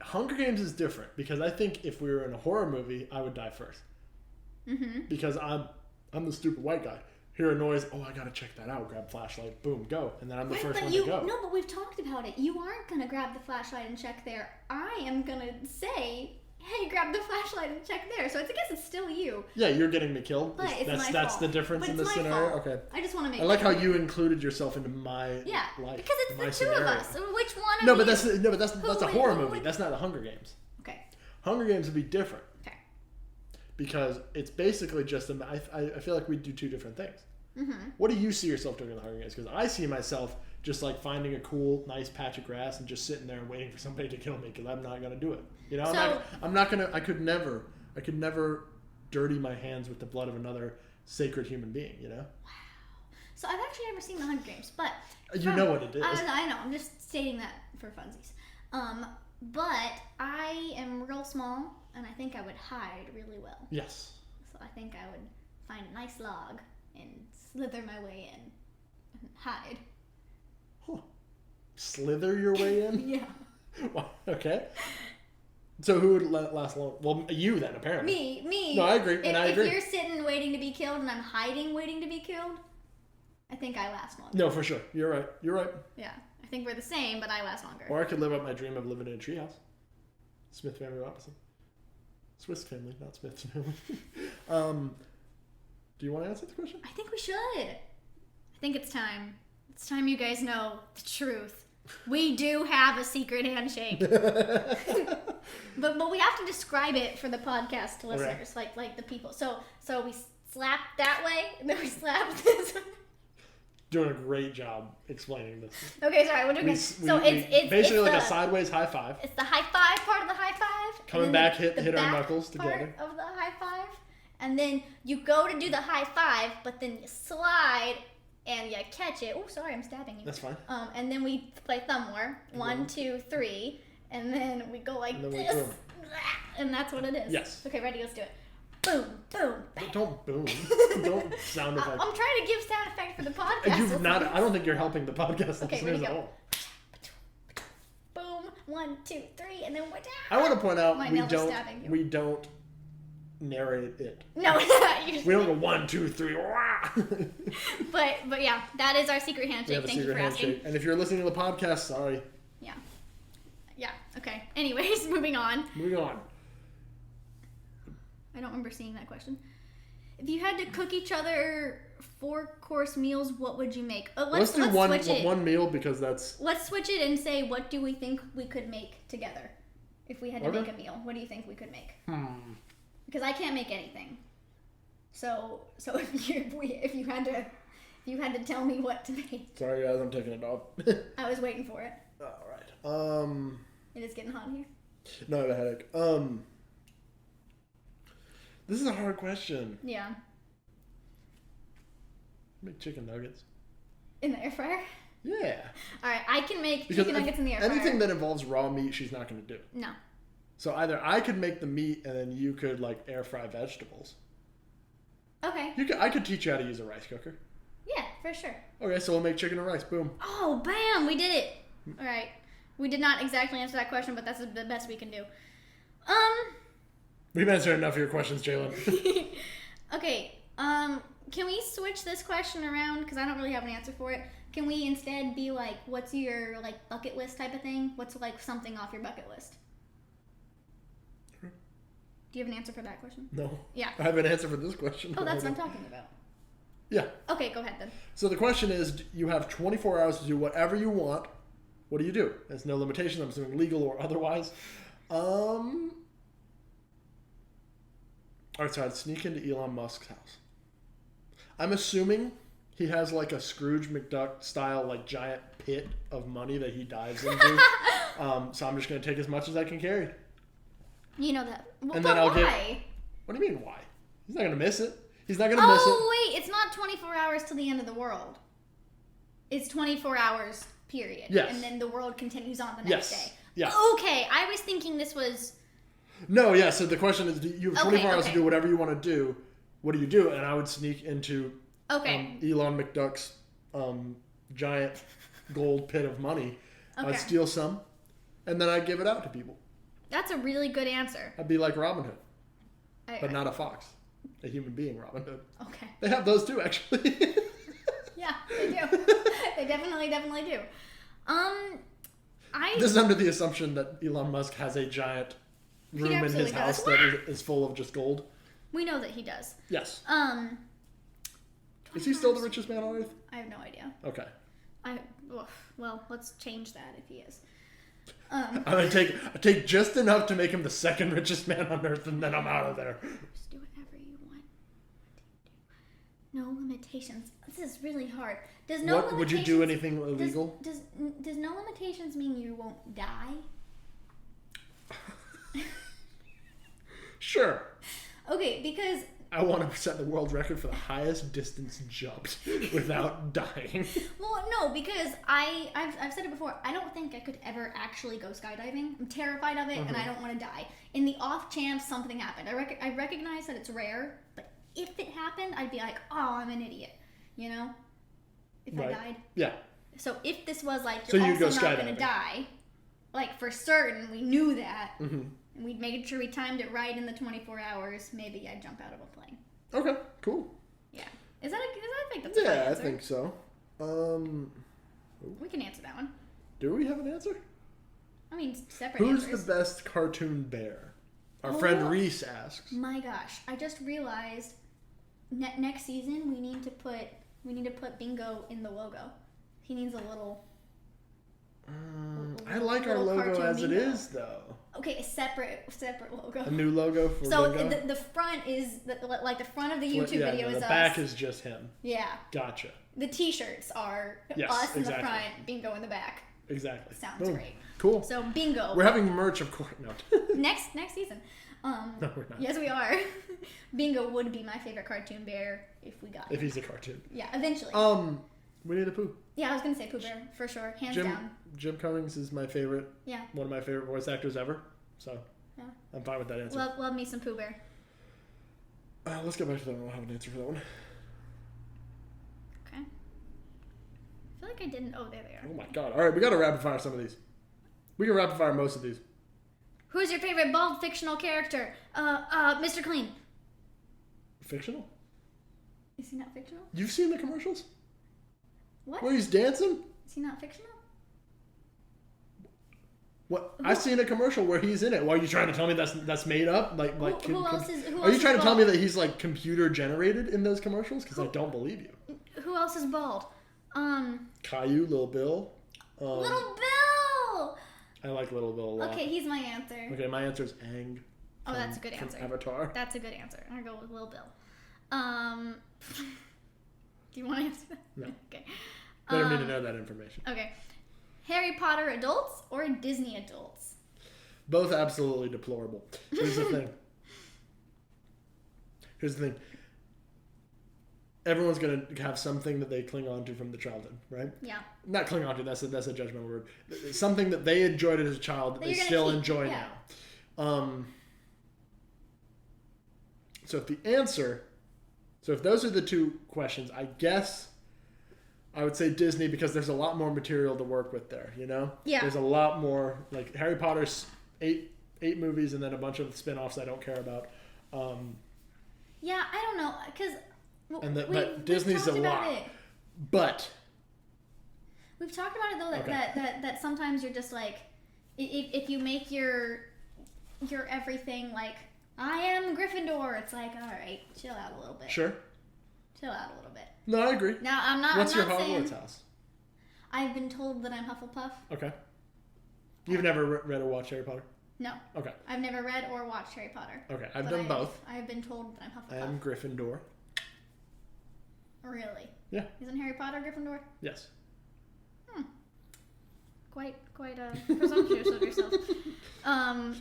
Hunger Games is different because I think if we were in a horror movie, I would die first. Mm-hmm. Because I'm the stupid white guy. Hear a noise, oh, I gotta check that out. Grab flashlight, boom, go. And then I'm the first one to go. No, but we've talked about it. You aren't gonna grab the flashlight and check there. I am gonna say, hey, grab the flashlight and check there. So I guess it's still you. Yeah, you're getting me killed. But That's the difference in the scenario. Fault. Okay. I just want to make. I like how you included yourself into my life. Because it's the two scenario. of us. Which one of No, you? but that's a horror movie. That's not the Hunger Games. Okay. Hunger Games would be different. Okay. Because it's basically just I feel like we do two different things. Mm-hmm. What do you see yourself doing in the Hunger Games? Because I see myself just like finding a cool, nice patch of grass and just sitting there and waiting for somebody to kill me because I'm not gonna do it. You know, I'm not gonna. I could never dirty my hands with the blood of another sacred human being. You know. Wow. So I've actually never seen the Hunger Games, but you know what it is. I know. I'm just stating that for funsies. But I am real small, and I think I would hide really well. Yes. So I think I would find a nice log and slither my way in and hide. Huh. Slither your way in? Yeah. Well, okay. So who would last long? Well, you then, apparently. Me. No, I agree. If you're sitting waiting to be killed and I'm hiding waiting to be killed, I think I last longer. No, for sure. You're right. Yeah. I think we're the same, but I last longer. Or I could live up my dream of living in a treehouse. Smith family opposite. Swiss family, not Smith's family. Do you want to answer the question? I think we should. I think it's time. It's time you guys know the truth. We do have a secret handshake. but we have to describe it for the podcast listeners, like the people. So we slap that way, and then we slap this way. Doing a great job explaining this. Okay, sorry, we'll do it. So it's basically it's like a sideways high five. It's the high five part of the high five. Coming back, hit the our knuckles together. Part of the high five, and then you go to do the high five, but then you slide and you catch it. Oh, sorry, I'm stabbing you. That's fine. And then we play thumb war. 1, 2, 3, and then we go like this, and that's what it is. Yes. Okay, ready? Let's do it. Boom, boom, bang. Don't boom. Don't sound effect. I'm trying to give sound effect for the podcast. You've not. I don't think you're helping the podcast Okay, listeners at all. Boom, 1, 2, 3, and then we're down. I want to point out we don't narrate it. No, we don't go 1, 2, 3. But yeah, that is our secret handshake. Thank you for asking. And if you're listening to the podcast, sorry. Yeah. Okay. Anyways, moving on. I don't remember seeing that question. If you had to cook each other 4-course meals, what would you make? Let's do one meal because that's... Let's switch it and say, what do we think we could make together? If we had to make a meal, what do you think we could make? Because I can't make anything. So if you had to tell me what to make. Sorry guys, I'm taking it off. I was waiting for it. All right. It is getting hot in here. No, I have a headache. This is a hard question. Yeah. Make chicken nuggets. In the air fryer? Yeah. Alright, I can make chicken nuggets in the air fryer. Anything that involves raw meat, she's not going to do. No. So either I could make the meat and then you could like air fry vegetables. Okay. I could teach you how to use a rice cooker. Yeah, for sure. Okay, so we'll make chicken and rice. Boom. Oh, bam! We did it. All right. We did not exactly answer that question, but that's the best we can do. We've answered enough of your questions, Jalen. Okay. Can we switch this question around? Because I don't really have an answer for it. Can we instead be like, what's your like bucket list type of thing? What's like something off your bucket list? Do you have an answer for that question? No. Yeah. I have an answer for this question. Oh, that's what I'm talking about. Yeah. Okay, go ahead then. So the question is, you have 24 hours to do whatever you want. What do you do? There's no limitation. I'm assuming legal or otherwise. All right, so I'd sneak into Elon Musk's house. I'm assuming he has like a Scrooge McDuck style like giant pit of money that he dives into. So I'm just going to take as much as I can carry. You know that. Well, And but then I'll why? What do you mean why? He's not going to miss it. He's not going to miss it. Oh, wait. It's not 24 hours till the end of the world. It's 24 hours, period. Yes. And then the world continues on the next day. Yeah. Okay. I was thinking this was... No, yeah. So the question is, you have 24 hours to okay. do whatever you want to do. What do you do? And I would sneak into Okay. Elon McDuck's giant gold pit of money. Okay. I'd steal some, and then I'd give it out to people. That's a really good answer. I'd be like Robin Hood, but not a fox. A human being Robin Hood. Okay. They have those too, actually. Yeah, they do. They definitely do. This is under the assumption that Elon Musk has a giant room in his house that is full of just gold. We know that he does. Yes. Is he still the richest man on earth? I have no idea. Okay. Well, let's change that if he is. I'm gonna take just enough to make him the second richest man on earth, and then I'm out of there. Just do whatever you want. No limitations. This is really hard. Does no What would you do? Anything illegal? Does no limitations mean you won't die? Sure. Okay, because I want to set the world record for the highest distance jumped without dying. well, no, because I've said it before. I don't think I could ever actually go skydiving. I'm terrified of it, and I don't want to die. In the off chance something happened, I recognize that it's rare, but if it happened, I'd be like, oh, I'm an idiot, you know, if I died. Yeah. So if this was like So you're you'd also go not going skydiving. to die, like for certain, we knew that, Mm-hmm. and we'd made sure we timed it right in the 24 hours. Maybe I'd jump out of a plane. Okay. Cool. Yeah. I think that's a good Yeah, I answer. think so. We can answer that one. Do we have an answer? I mean, separate Who's answers. the best cartoon bear? Our friend Reese asks. My gosh, I just realized next season we need to put Bingo in the logo. He needs a little. I like our little logo cartoon as it Bingo. is, though. Okay, a separate logo. A new logo for So Bingo? the front is like the front of the YouTube Yeah, video no, is the us. back is just him. Yeah. Gotcha. The T-shirts are Yes, us in exactly. the front, Bingo in the back. Exactly. Sounds Boom. great. Cool. So Bingo. We're having merch, of course. No. next season. No, we're not. Yes, we are. Bingo would be my favorite cartoon bear if we got If him. he's a cartoon. Yeah, eventually. Winnie the Pooh. Yeah, I was gonna say Pooh Bear for sure, hands down. Jim Cummings is my favorite. Yeah. One of my favorite voice actors ever. So Yeah. I'm fine with that answer. Love me some Pooh Bear. Let's get back to that one. I don't have an answer for that one. Okay. I feel like I didn't. Oh, there they are. Oh my god. Alright, we gotta rapid fire some of these. We can rapid fire most of these. Who's your favorite bald fictional character? Mr. Clean. Fictional? Is he not fictional? You've seen the commercials? What? Where he's dancing? Is he not fictional? What? I've seen a commercial where he's in it. Why are you trying to tell me that's made up? Who else is? Are you trying to tell me that he's like computer generated in those commercials? Because I don't believe you. Who else is bald? Caillou, Little Bill. Little Bill. I like Little Bill a lot. Okay, he's my answer. Okay, my answer is Aang. Oh, that's a good from answer. Avatar. That's a good answer. I'm gonna go with Lil Bill. Do you want to answer that? No. Okay. I don't need to know that information. Okay. Harry Potter adults or Disney adults? Both absolutely deplorable. Here's the thing. Everyone's gonna have something that they cling on to from the childhood, right? Yeah. Not cling on to. That's a judgmental word. Something that they enjoyed as a child that they you're gonna still keep, enjoy yeah. So if those are the two questions, I guess I would say Disney because there's a lot more material to work with there, you know? Yeah. There's a lot more, like Harry Potter's eight movies and then a bunch of spin-offs I don't care about. Yeah, I don't know, because... But Disney's a lot. But... We've talked about it, though, that sometimes you're just like... If you make your everything like, I am Gryffindor, it's like, all right, chill out a little bit. Sure. Chill out a little bit. No, I agree. Now, I'm not What's your saying... Hogwarts house? I've been told that I'm Hufflepuff. Okay. You've never read or watched Harry Potter? No. Okay. I've never read or watched Harry Potter. Okay, I've done both. I've been told that I'm Hufflepuff. I am Gryffindor. Really? Yeah. Isn't Harry Potter Gryffindor? Yes. Quite presumptuous of yourself.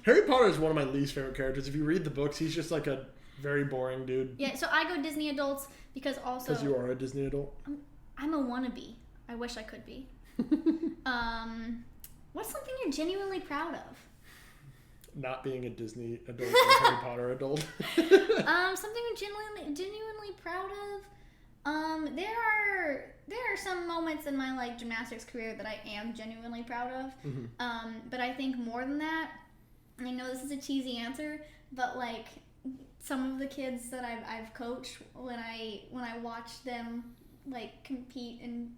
Harry Potter is one of my least favorite characters. If you read the books, he's just like a very boring dude. Yeah, so I go Disney adults because also... Because you are a Disney adult? I'm a wannabe. I wish I could be. What's something you're genuinely proud of? Not being a Disney adult or Harry Potter adult. Something I'm genuinely proud of. There are some moments in my like gymnastics career that I am genuinely proud of. Mm-hmm. But I think more than that, and I know this is a cheesy answer, but like some of the kids that I've coached, when I watch them like compete, and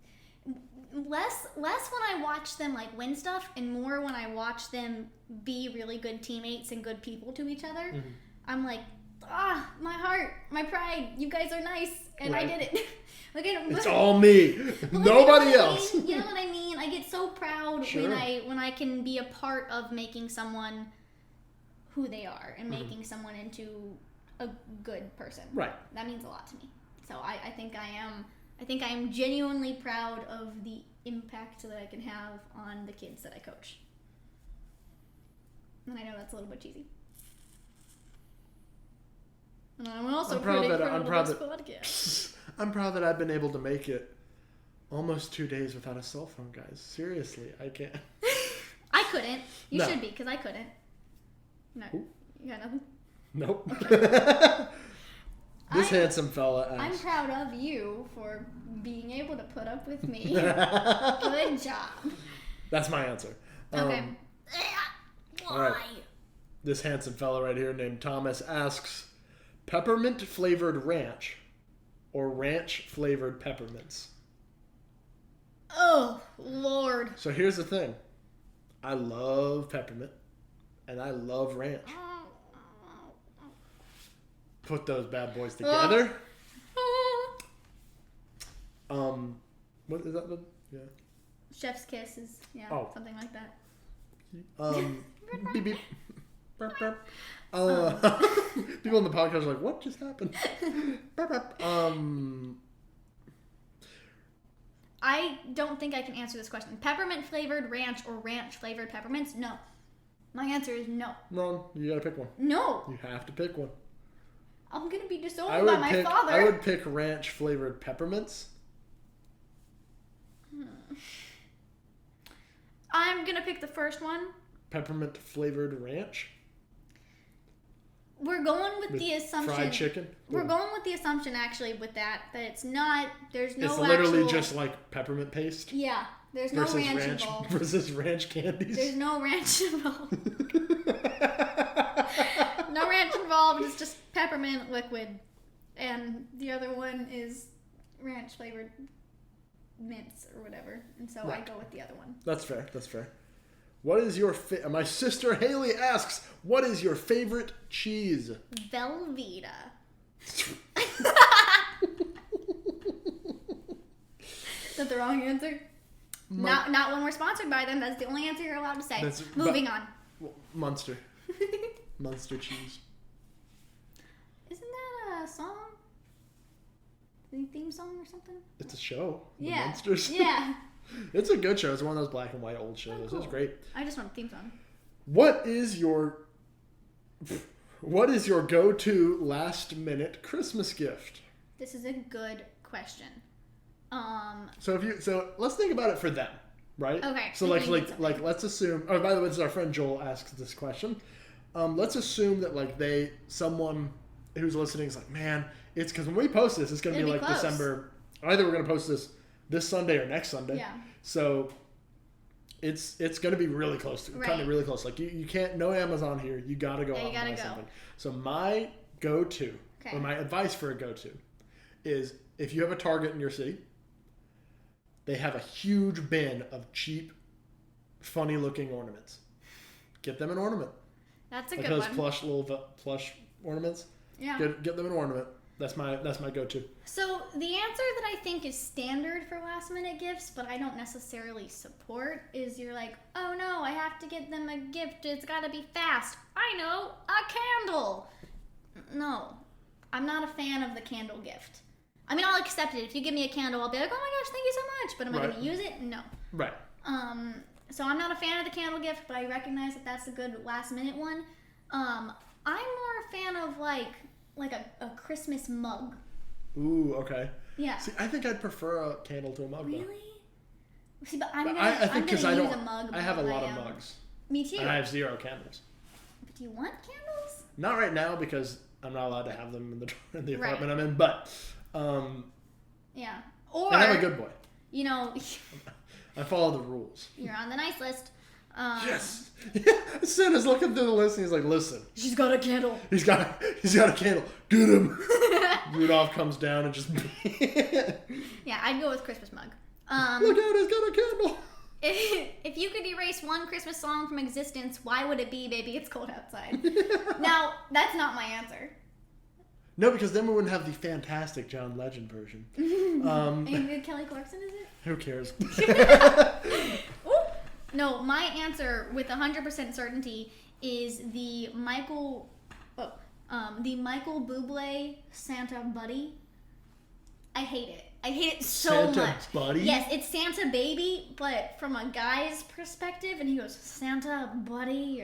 less when I watch them like win stuff and more when I watch them be really good teammates and good people to each other. Mm-hmm. I'm like, my heart, my pride, you guys are nice, and right. I did it. It's all me, nobody else. You know what I mean? I get so proud sure. when I can be a part of making someone who they are and mm-hmm. making someone into a good person. Right. That means a lot to me. So I think I am genuinely proud of the impact that I can have on the kids that I coach. And I know that's a little bit cheesy. And I'm also pretty proud of this podcast. I'm proud that I've been able to make it almost 2 days without a cell phone, guys. Seriously, I can't. I couldn't. You No. should be, because I couldn't. No. Ooh. You got nothing? Nope. Okay. This handsome fella asks. I'm proud of you for being able to put up with me. Good job. That's my answer. Okay. all Why? right. This handsome fella right here named Thomas asks, peppermint flavored ranch or ranch flavored peppermints? Oh, Lord. So here's the thing. I love peppermint and I love ranch. Put those bad boys together. What is that? Yeah. Chef's kiss is, something like that. Beep beep. Burp, burp. People in the podcast are like, what just happened? Burp, burp. I don't think I can answer this question. Peppermint flavored ranch or ranch flavored peppermints? No. My answer is no. No, you gotta pick one. No. You have to pick one. I'm gonna be disowned by my father. I would pick ranch flavored peppermints. I'm gonna pick the first one. Peppermint flavored ranch. We're going with the assumption. Fried chicken. We're going with the assumption, actually, with that it's not. There's no. It's literally just like peppermint paste. Yeah, there's no ranch involved. Versus ranch candies. There's no ranch involved. No ranch involved. It's just peppermint liquid, and the other one is ranch flavored mints or whatever. And so right. I go with the other one. That's fair. That's fair. What is your my sister Haley asks, what is your favorite cheese? Velveeta. Is that the wrong answer? Not when we're sponsored by them. That's the only answer you're allowed to say. Moving on. Munster. Munster cheese. Isn't that a song? The theme song or something? It's a show. The Yeah. Munsters. Yeah. It's a good show. It's one of those black and white old shows. Oh, cool. It's great. I just want a theme song. What is your go-to last-minute Christmas gift? This is a good question. So let's think about it for them, right? Okay. So like let's assume. Oh, by the way, this is our friend Joel asks this question. let's assume that like someone who's listening is like, man, it's because when we post this, it's going to be like close. December. Either we're going to post this Sunday or next Sunday. Yeah. So it's going to be really close. Kind of really close. Like you can't, no Amazon here. You got to go out and buy something. So my go-to, or my advice for a go-to is if you have a Target in your city, they have a huge bin of cheap, funny-looking ornaments. Get them an ornament. That's a like good those one. plush ornaments. Yeah. Get them an ornament. That's my go-to. So the answer that I think is standard for last-minute gifts, but I don't necessarily support, is you're like, oh no, I have to get them a gift. It's got to be fast. I know, a candle. No, I'm not a fan of the candle gift. I mean, I'll accept it. If you give me a candle, I'll be like, oh my gosh, thank you so much. But am I going to use it? No. Right. So I'm not a fan of the candle gift, but I recognize that that's a good last-minute one. I'm more a fan of like a Christmas mug. Ooh, okay. Yeah. See, I think I'd prefer a candle to a mug. Really? Though. See, but I'm gonna use a mug. I have a lot of mugs. Me too. And I have 0 candles. But do you want candles? Not right now because I'm not allowed to have them in the apartment I'm in. But yeah. Or and I'm a good boy. You know. I follow the rules. You're on the nice list. Yes. Santa's looking through the list and he's like, listen. She's got a candle. He's got a candle. Get him. Rudolph comes down and just... Yeah, I'd go with Christmas mug. Look out, he's got a candle. If you could erase one Christmas song from existence, why would it be Baby It's Cold Outside? Now, that's not my answer. No, because then we wouldn't have the fantastic John Legend version. And Kelly Clarkson, is it? Who cares? No, my answer with 100% certainty is the Michael Bublé Santa Buddy. I hate it. I hate it so much. Santa Buddy? Yes, it's Santa Baby, but from a guy's perspective, and he goes, Santa Buddy,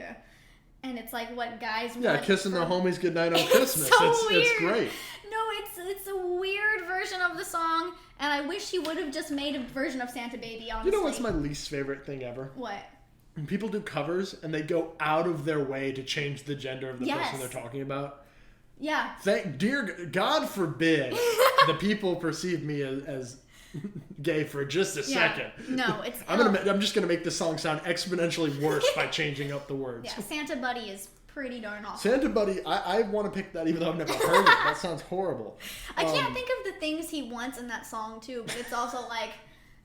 and it's like what guys want. Yeah, kissing the homies goodnight on Christmas. It's great. No, it's a weird version of the song, and I wish he would have just made a version of Santa Baby, honestly. You know what's my least favorite thing ever? What? When people do covers and they go out of their way to change the gender of the person they're talking about. Yeah. Dear God forbid the people perceive me as gay for just a second. No, it's... I'm just gonna make this song sound exponentially worse by changing up the words. Yeah, Santa Buddy is pretty darn awful. Santa Buddy, I want to pick that even though I've never heard it. That sounds horrible. I can't think of the things he wants in that song too, but it's also like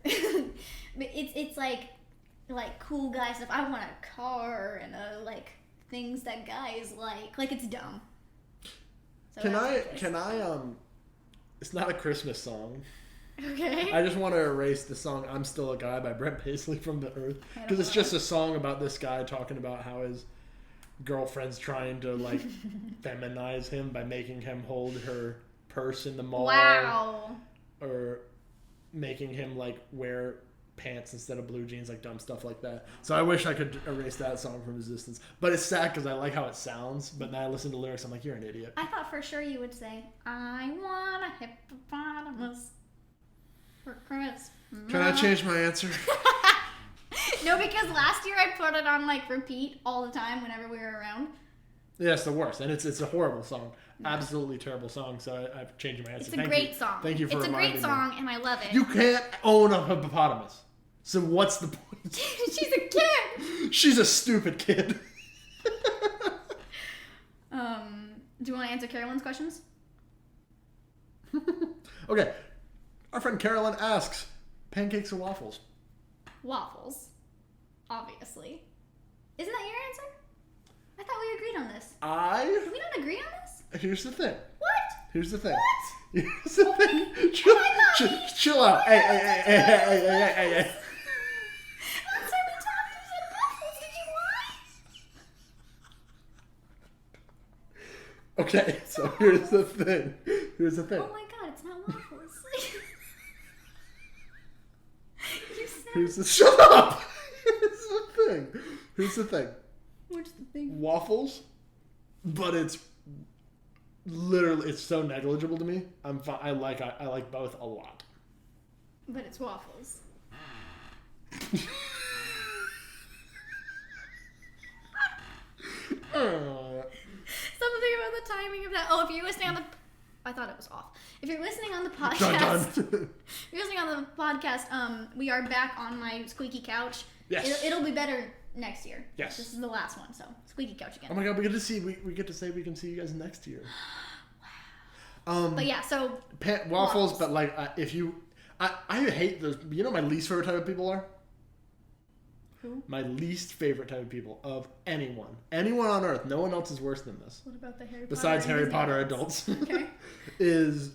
it's like cool guy stuff. I want a car and like things that guys like. Like it's dumb. So can I it's not a Christmas song. Okay. I just want to erase the song "I'm Still a Guy" by Brent Paisley from the Earth because it's just a song about this guy talking about how his girlfriend's trying to like feminize him by making him hold her purse in the mall. Wow. Or making him like wear pants instead of blue jeans, like dumb stuff like that. So I wish I could erase that song from existence. But it's sad because I like how it sounds. But now I listen to lyrics, I'm like, you're an idiot. I thought for sure you would say, "I want a hippopotamus for Christmas." Can I change my answer? No, because last year I put it on like repeat all the time whenever we were around. Yeah, it's the worst, and it's a horrible song, absolutely terrible song. So I've changed my answer. It's a great song. Thank you for reminding me. It's a great song, and I love it. You can't own a hippopotamus. So what's the point? She's a kid. She's a stupid kid. Do you want to answer Carolyn's questions? Okay. Our friend Carolyn asks, pancakes or waffles? Waffles. Obviously. Isn't that your answer? I thought we agreed on this. Did we not agree on this? Here's the thing. What? Here's the thing. What? Here's the thing. Chill out. Hey. Last time we talked, you said waffles. Did you lie? Okay, so here's the thing. Oh my god, it's not waffles. You said... Shut up! Here's the thing. What's the thing? Waffles, but it's literally, it's so negligible to me. I'm fine. I like both a lot. But it's waffles. Something about the timing of that. Oh, if you're listening on the... I thought it was off. If you're listening on the podcast... Dun. If you're listening on the podcast, we are back on my squeaky couch. Yes. It'll be better next year. Yes. This is the last one, so squeaky couch again. Oh my god, we get to say we can see you guys next year. Wow. But yeah, so... waffles, but like, if you... I hate those... You know what my least favorite type of people are? Who? My least favorite type of people of anyone. Anyone on earth. No one else is worse than this. What about the Harry Potter? Besides Harry Potter adults. Okay. Is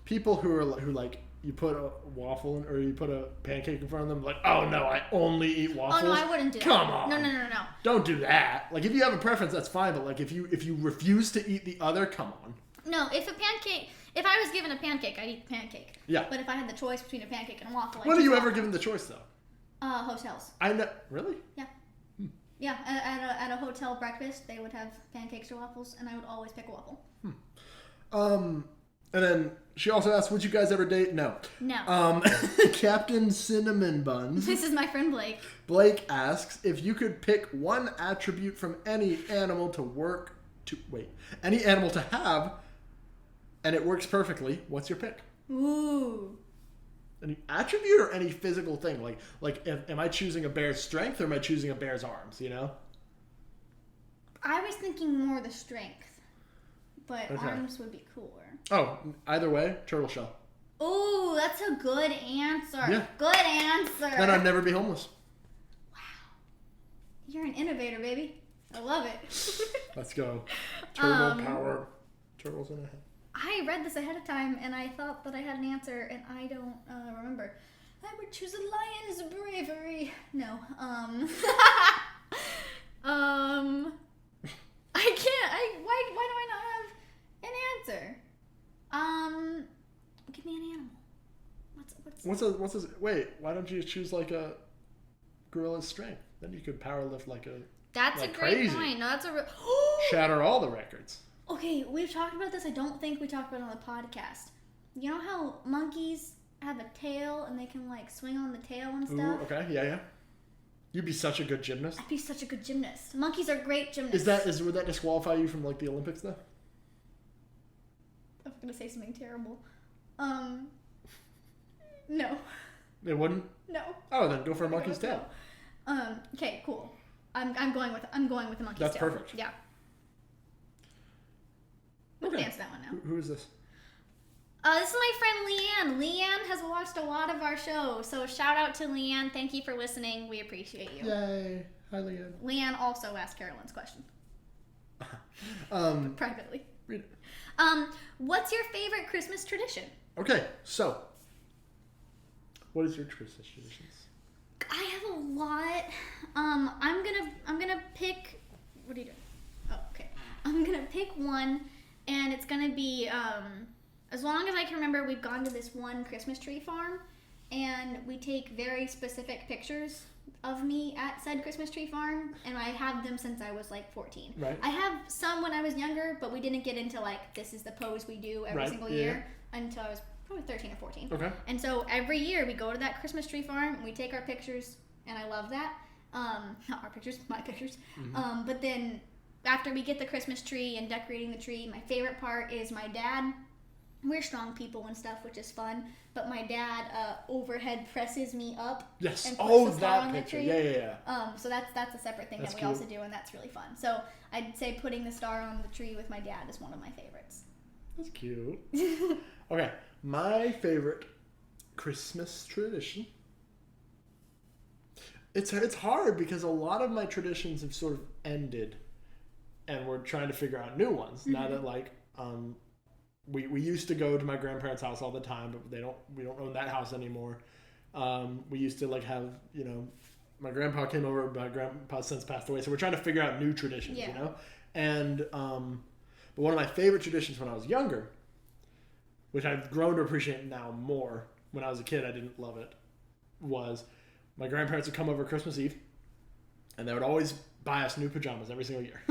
people who like you put a waffle in, or you put a pancake in front of them, like, oh no, I only eat waffles. Oh no, I wouldn't do that. Come on. No. Don't do that. Like, if you have a preference, that's fine, but like if you refuse to eat the other, come on. No, if I was given a pancake, I'd eat the pancake. Yeah. But if I had the choice between a pancake and a waffle, When are you ever given the choice though? Hotels. I know. Really? Yeah. Yeah, at a hotel breakfast, they would have pancakes or waffles, and I would always pick a waffle. And then she also asked, would you guys ever date? No. No. Captain Cinnamon Buns. This is my friend Blake. Blake asks, if you could pick one attribute from any animal any animal to have, and it works perfectly, what's your pick? Ooh. Any attribute or any physical thing? Like, am I choosing a bear's strength or am I choosing a bear's arms, you know? I was thinking more the strength, but Okay. arms would be cooler. Oh, either way, turtle shell. Ooh, that's a good answer. Yeah. Good answer. Then I'd never be homeless. Wow. You're an innovator, baby. I love it. Let's go. Turtle power. Turtles in a head. I read this ahead of time, and I thought that I had an answer, and I don't remember. I would choose a lion's bravery. No. I can't. Why do I not have an answer? Give me an animal. What's this? Wait, why don't you just choose like a gorilla's strength? Then you could power lift like a... That's like a great crazy. point. No, that's a real... Shatter all the records. Okay, we've talked about this. I don't think we talked about it on the podcast. You know how monkeys have a tail and they can like swing on the tail and stuff? Ooh, okay, yeah. You'd be such a good gymnast. I'd be such a good gymnast. Monkeys are great gymnasts. Would that disqualify you from like the Olympics though? I was gonna say something terrible. No. It wouldn't? No. Oh, then go for a monkey's tail. Okay, cool. I'm going with the monkey's tail. That's perfect. Yeah. We can Okay. answer that one now. Who is this? This is my friend Leanne. Leanne has watched a lot of our show, so shout out to Leanne. Thank you for listening. We appreciate you. Yay. Hi, Leanne. Leanne also asked Carolyn's question. Privately. Read it. What's your favorite Christmas tradition? Okay, so what is your Christmas traditions? I have a lot. I'm gonna pick. What are you doing? Oh, okay. I'm gonna pick one, and it's gonna be as long as I can remember. We've gone to this one Christmas tree farm, and we take very specific pictures of me at said Christmas tree farm, and I have them since I was like 14. Right. I have some when I was younger, but we didn't get into like this is the pose we do every single year until I was probably 13 or 14. Okay. And so every year we go to that Christmas tree farm and we take our pictures, and I love that. Not our pictures, my pictures. Mm-hmm. But then after we get the Christmas tree and decorating the tree, my favorite part is my dad. We're strong people and stuff, which is fun. But my dad overhead presses me up. Yes. And puts Oh, the star that on the picture. tree. Yeah. So that's a separate thing That's that we cute. also do, and that's really fun. So I'd say putting the star on the tree with my dad is one of my favorites. That's cute. Okay, my favorite Christmas tradition. It's hard because a lot of my traditions have sort of ended, and we're trying to figure out new ones. Mm-hmm. Now that like we used to go to my grandparents' house all the time, but we don't own that house anymore. We used to like have, you know, my grandpa came over, my grandpa's since passed away, so we're trying to figure out new traditions, you know. And but one of my favorite traditions when I was younger, which I've grown to appreciate now more. When I was a kid, I didn't love it. Was my grandparents would come over Christmas Eve, and they would always buy us new pajamas every single year.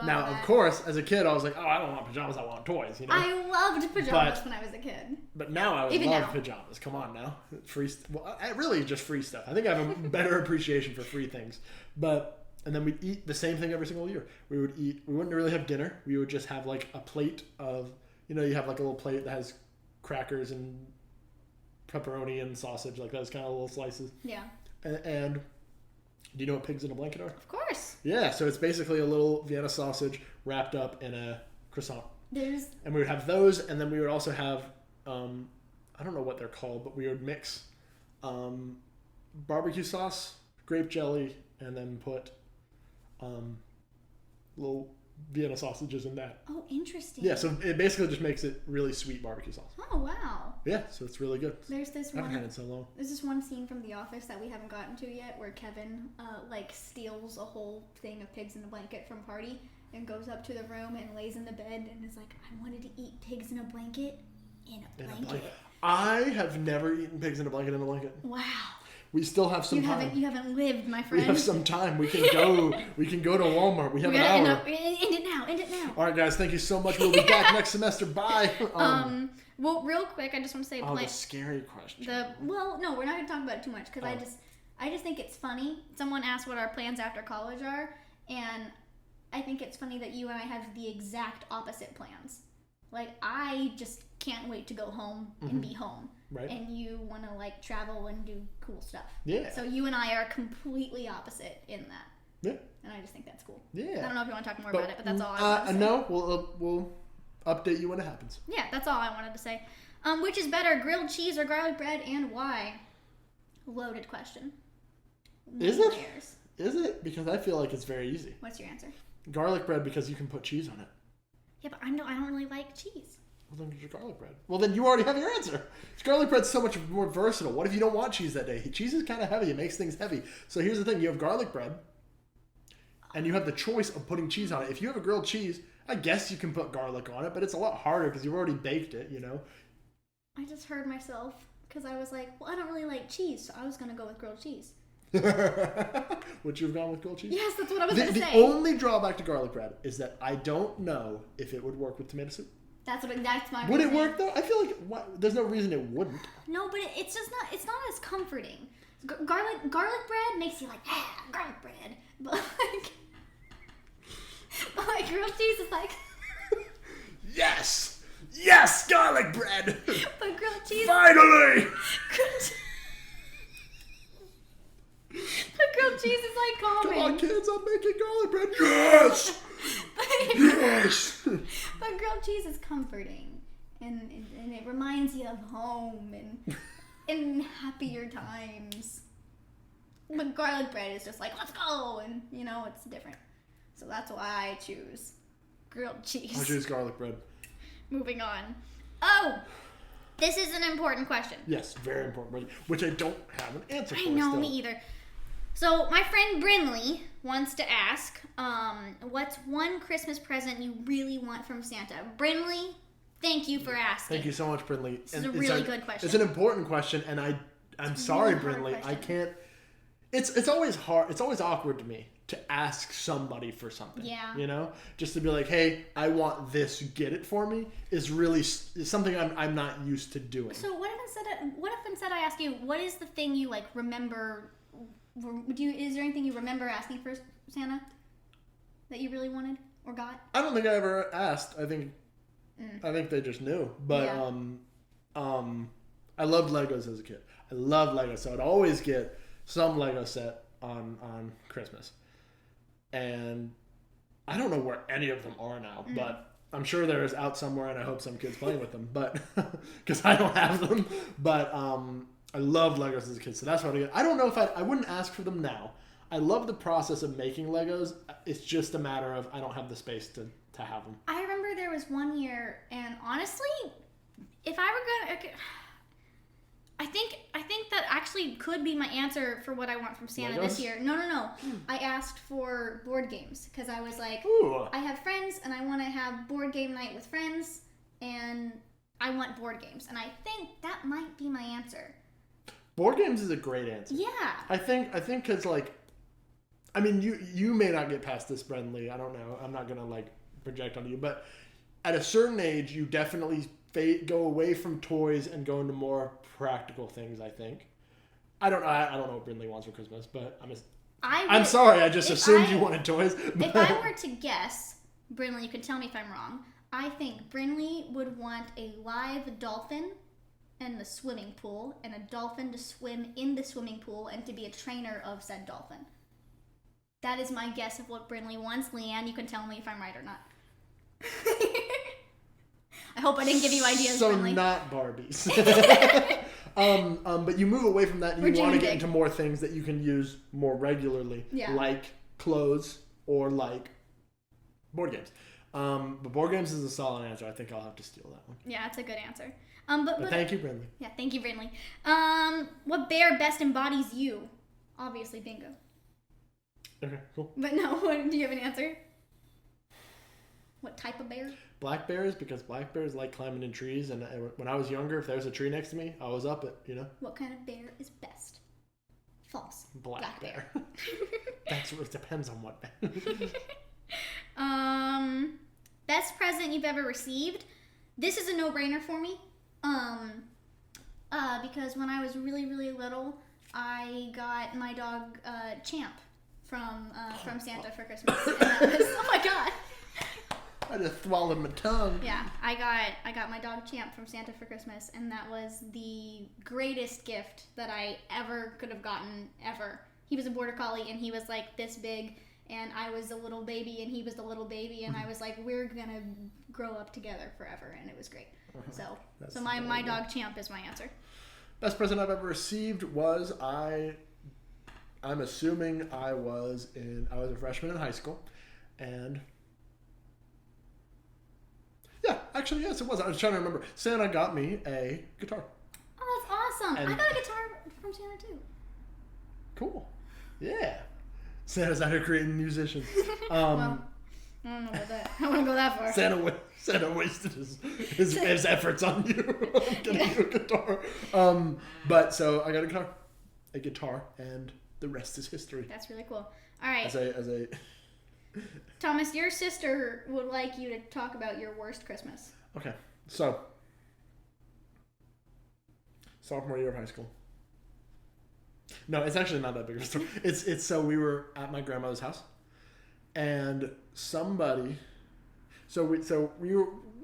Now, of course, as a kid, I was like, "Oh, I don't want pajamas. I want toys." You know. I loved pajamas when I was a kid. But now I would Even love now. pajamas. Come on now, free. Well, really just free stuff. I think I have a better appreciation for free things. But And then we'd eat the same thing every single year. We wouldn't really have dinner. We would just have like a plate of, you have like a little plate that has crackers and pepperoni and sausage, like those kind of little slices. Yeah. And do you know what pigs in a blanket are? Of course. Yeah, so it's basically a little Vienna sausage wrapped up in a croissant. And we would have those, and then we would also have, I don't know what they're called, but we would mix barbecue sauce, grape jelly, and then put little Vienna sausages in that. Oh, interesting. Yeah, so it basically just makes it really sweet barbecue sauce. Oh, wow. Yeah, so it's really good. There's this I haven't had it so long. There's this one scene from The Office that we haven't gotten to yet where Kevin steals a whole thing of pigs in a blanket from party and goes up to the room and lays in the bed and is like, I wanted to eat pigs in a blanket in a blanket. I have never eaten pigs in a blanket. Wow. We still have some time. You haven't lived, my friend. We have some time. We can go. We can go to Walmart. We have an hour. End it now. All right, guys. Thank you so much. We'll be back next semester. Bye. Well, real quick, I just want to say. The scary question. No, we're not going to talk about it too much because I just think it's funny. Someone asked what our plans after college are, and I think it's funny that you and I have the exact opposite plans. Like, I just can't wait to go home and be home. Right. And you want to, like, travel and do cool stuff. Yeah. So you and I are completely opposite in that. Yeah. And I just think that's cool. Yeah. I don't know if you want to talk more about it, but that's all I want to say. No, we'll update you when it happens. Yeah, that's all I wanted to say. Which is better, grilled cheese or garlic bread, and why? Loaded question. Is it? Is it? Because I feel like it's very easy. What's your answer? Garlic bread, because you can put cheese on it. Yeah, but I don't really like cheese. Well, then get your garlic bread. Well, then you already have your answer. Garlic bread's so much more versatile. What if you don't want cheese that day? Cheese is kind of heavy. It makes things heavy. So here's the thing. You have garlic bread, and you have the choice of putting cheese on it. If you have a grilled cheese, I guess you can put garlic on it, but it's a lot harder because you've already baked it, I just heard myself because I was like, well, I don't really like cheese, so I was going to go with grilled cheese. Would you have gone with grilled cheese? Yes, that's what I was going to say. The only drawback to garlic bread is that I don't know if it would work with tomato soup. That's my Would reasoning. it work though? I feel like there's no reason it wouldn't. No, but it's not as comforting. Garlic bread makes you like, garlic bread. But like grilled cheese is like Yes, garlic bread. But grilled cheese finally. But grilled cheese is like common. Come on, kids, I'm making garlic bread. Yes. Yes. But grilled cheese is comforting, and it reminds you of home and happier times. But garlic bread is just like, let's go, and it's different. So that's why I choose grilled cheese. I choose garlic bread. Moving on. Oh, this is an important question. Yes, very important, which I don't have an answer for. I know, still. me either. So my friend Brinley wants to ask, what's one Christmas present you really want from Santa? Brinley, thank you for asking. Thank you so much, Brinley. This is a really good question. It's an important question, and I'm sorry, Brinley. I can't. It's always hard. It's always awkward to me to ask somebody for something. Yeah. Just to be like, hey, I want this. Get it for me. Is something I'm not used to doing. So what if instead I ask you, what is the thing you like remember? Is there anything you remember asking for Santa that you really wanted or got? I don't think I ever asked. I think they just knew. But I loved Legos as a kid. I loved Legos, so I'd always get some Lego set on Christmas. And I don't know where any of them are now, but I'm sure they're out somewhere, and I hope some kid's playing with them. But because I don't have them, but I loved Legos as a kid, so that's what I get. I don't know if I wouldn't ask for them now. I love the process of making Legos. It's just a matter of I don't have the space to have them. I remember there was one year, and honestly, if I were gonna, I think that actually could be my answer for what I want from Santa this year. No. I asked for board games because I was like, ooh. I have friends and I want to have board game night with friends, and I want board games, and I think that might be my answer. Board games is a great answer. Yeah. I think because you may not get past this, Brenly. I don't know. I'm not gonna project on you, but at a certain age, you definitely go away from toys and go into more practical things. I think. I don't know what Brinley wants for Christmas, but I'm sorry, I just assumed you wanted toys. But... If I were to guess, Brinley, you can tell me if I'm wrong. I think Brinley would want a live dolphin in the swimming pool, and a dolphin to swim in the swimming pool and to be a trainer of said dolphin. That is my guess of what Brinley wants. Leanne, you can tell me if I'm right or not. I hope I didn't give you ideas, Brinley. So not Barbies. But you move away from that and you want to get into more things that you can use more regularly, like clothes or like board games. But board games is a solid answer. I think I'll have to steal that one. Yeah, it's a good answer. But thank you, Brinley. Yeah, thank you, Brinley. What bear best embodies you? Obviously, bingo. Okay, cool. But no, do you have an answer? What type of bear? Black bears, because black bears like climbing in trees, and when I was younger, if there was a tree next to me, I was up it, you know? What kind of bear is best? False. Black bear. That's what it depends on what bear. Best present you've ever received? This is a no-brainer for me. Because when I was really, really little, I got my dog Champ from Santa for Christmas. And that was, oh my god. I just swallowed my tongue. Yeah, I got my dog Champ from Santa for Christmas, and that was the greatest gift that I ever could have gotten, ever. He was a border collie, and he was like this big, and I was a little baby, and he was the little baby, and I was like, we're gonna grow up together forever, and it was great. So my dog Champ is my answer. Best present I've ever received was I'm assuming I was a freshman in high school, and yeah, actually yes, it was. I was trying to remember. Santa got me a guitar. Oh, that's awesome! I got a guitar from Santa too. Cool. Yeah. Santa's out here creating musicians. Well, I don't know about that. I want to go that far. Santa wasted his efforts on you getting you a guitar. But so I got a guitar, and the rest is history. That's really cool. All right. As a Thomas, your sister would like you to talk about your worst Christmas. Okay, so sophomore year of high school. No, it's actually not that big of a story. It's so we were at my grandmother's house, and somebody. So we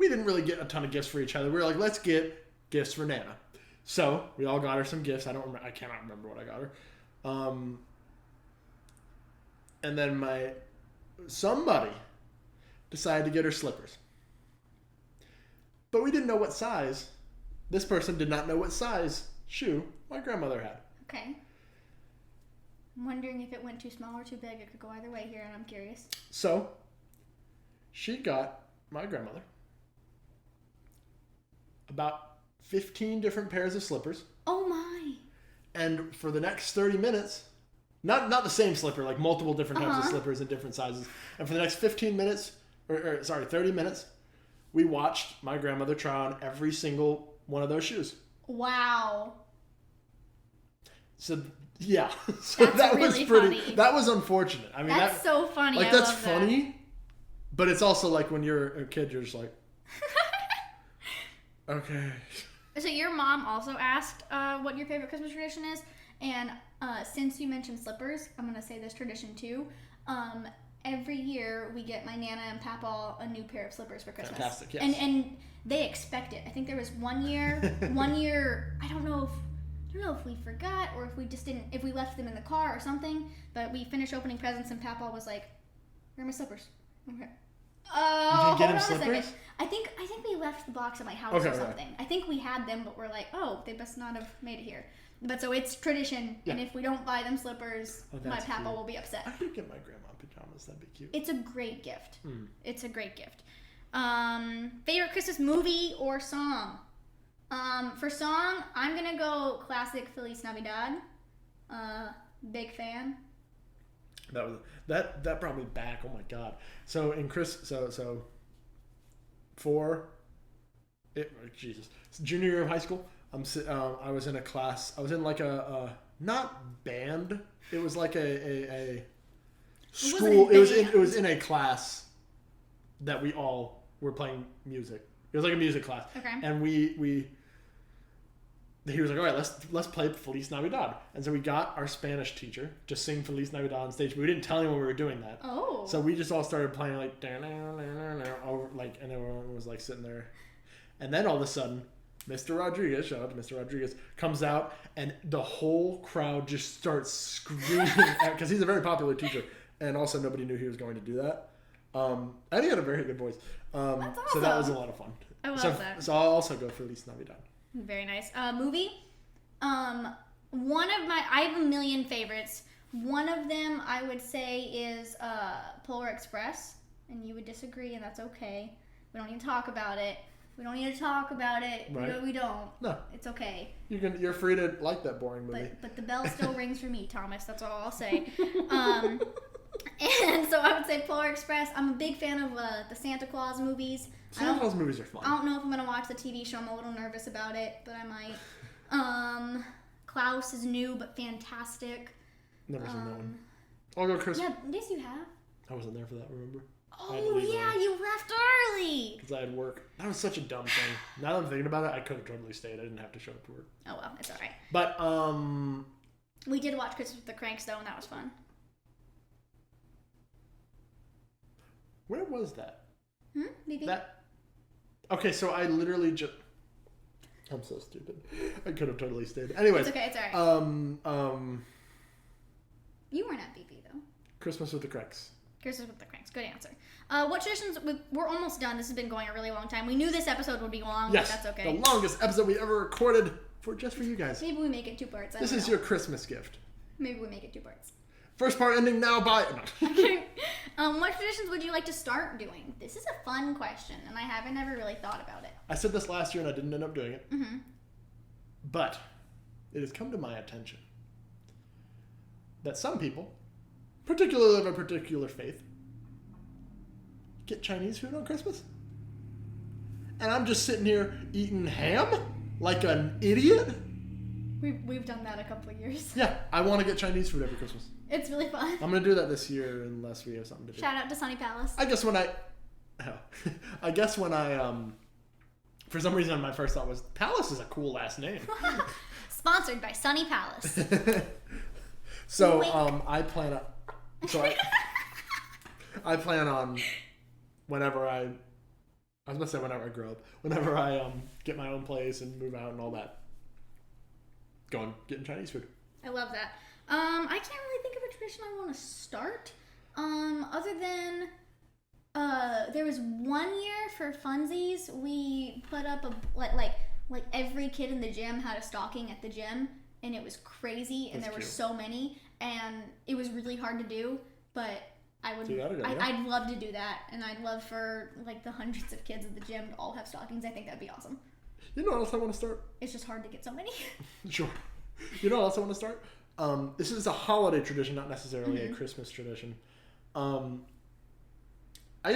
didn't really get a ton of gifts for each other. We were like, let's get gifts for Nana. So we all got her some gifts. I cannot remember what I got her. And then somebody decided to get her slippers. But we didn't know what size. This person did not know what size shoe my grandmother had. Okay. I'm wondering if it went too small or too big. It could go either way here, and I'm curious. So, she got my grandmother about 15 different pairs of slippers. Oh my. And for the next 30 minutes, not the same slipper, like multiple different types of slippers in different sizes. And for the next 30 minutes, we watched my grandmother try on every single one of those shoes. Wow. So, yeah. So that was really pretty funny. That was unfortunate. I mean, that's so funny. Like, I that's love funny, that. But it's also like when you're a kid, you're just like, okay. So your mom also asked what your favorite Christmas tradition is, and since you mentioned slippers, I'm going to say this tradition too. Every year we get my Nana and Papa a new pair of slippers for Christmas. Fantastic, yes. And they expect it. I think there was one year, I don't know if we forgot or if we just didn't, if we left them in the car or something, but we finished opening presents and Papa was like, where are my slippers? Okay. You didn't get him slippers? I think we left the box at my house or something. Right. I think we had them, but we're like, oh, they must not have made it here. But so it's tradition, and if we don't buy them slippers, my Papa will be upset. I could get my grandma pajamas. That'd be cute. It's a great gift. It's a great gift. Favorite Christmas movie or song? For song, I'm gonna go classic Feliz Navidad. Big fan. That brought me back. Oh my god. So in junior year of high school, I was in a class. I was in like a not band. It was like a school. It was in a class that we all were playing music. It was like a music class. Okay. And we he was like, all right, let's play Feliz Navidad. And so we got our Spanish teacher to sing Feliz Navidad on stage, but we didn't tell anyone we were doing that. Oh. So we just all started playing like over, like, and everyone was like sitting there. And then all of a sudden, Mr. Rodriguez, shout out to Mr. Rodriguez, comes out and the whole crowd just starts screaming because he's a very popular teacher, and also nobody knew he was going to do that. And he had a very good voice. That's awesome. So that was a lot of fun. I love that. So I'll also go for Feliz Navidad. Very nice. Movie. I have a million favorites. One of them I would say is Polar Express, and you would disagree, and that's okay. We don't need to talk about it. Right. We don't. No. It's okay. You're free to like that boring movie. But the bell still rings for me, Thomas. That's all I'll say. And so I would say Polar Express. I'm a big fan of the Santa Claus movies. Santa Claus movies are fun. I don't know if I'm going to watch the TV show. I'm a little nervous about it, but I might. Klaus is new but fantastic. Never seen that one. I'll go Christmas. Yeah, yes you have. I wasn't there for that, remember? Oh, yeah, you left early. Because I had work. That was such a dumb thing. Now that I'm thinking about it, I could have totally stayed. I didn't have to show up to work. Oh, well, it's all right. But, we did watch Christmas with the Cranks, though, and that was fun. Where was that? Maybe? Okay, so I literally just... I'm so stupid. I could have totally stayed. Anyways. It's okay, it's all right. You weren't at BP, though. Christmas with the Cranks. Christmas with the Cranks. Good answer. What traditions... We're almost done. This has been going a really long time. We knew this episode would be long, yes, but that's okay. The longest episode we ever recorded just for you guys. Maybe we make it 2 parts. This is your Christmas gift. Maybe we make it 2 parts. First part ending now, bye. No. What traditions would you like to start doing? This is a fun question, and I haven't ever really thought about it. I said this last year, and I didn't end up doing it. Mm-hmm. But it has come to my attention that some people, particularly of a particular faith, get Chinese food on Christmas. And I'm just sitting here eating ham like an idiot. We've done that a couple of years. Yeah, I want to get Chinese food every Christmas. It's really fun. I'm going to do that this year unless we have something to do. Shout out to Sunny Palace. I guess when for some reason my first thought was, Palace is a cool last name. Sponsored by Sunny Palace. So, I plan on whenever I was going to say whenever I grow up, whenever I get my own place and move out and all that, getting Chinese food. I love that. I can't really think of a tradition I want to start. Other than there was one year for funsies, we put up like every kid in the gym had a stocking at the gym, and it was crazy, and there were so many, and it was really hard to do, but I'd love to do that, and I'd love for like the hundreds of kids at the gym to all have stockings. I think that'd be awesome. You know what else I want to start? It's just hard to get so many. Sure. You know what else I want to start? This is a holiday tradition, not necessarily a Christmas tradition. I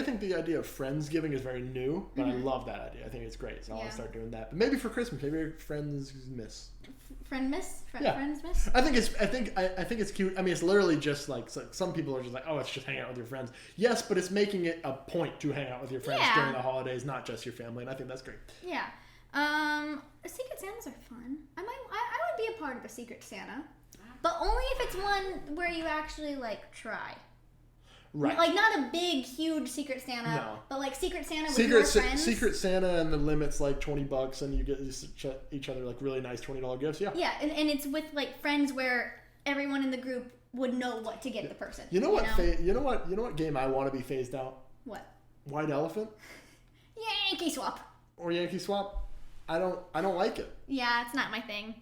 think the idea of Friendsgiving is very new, but I love that idea. I think it's great, so I want to start doing that. But maybe for Christmas, maybe Friendsmas. Friendsmas? I think it's cute. I mean, it's literally just like some people are just like, oh, it's just hang out with your friends. Yes, but it's making it a point to hang out with your friends during the holidays, not just your family, and I think that's great. Yeah. Secret Santas are fun. I would be a part of a Secret Santa, but only if it's one where you actually like try. Right. Like not a big, huge Secret Santa, but like Secret Santa with your friends. Secret Santa and the limit's like $20 and you get each other like really nice $20 gifts. Yeah. Yeah, and it's with like friends where everyone in the group would know what to get the person. You know what? You know what game I want to be phased out? What? White Elephant. Yankee Swap. Or Yankee Swap. I don't like it. Yeah, it's not my thing.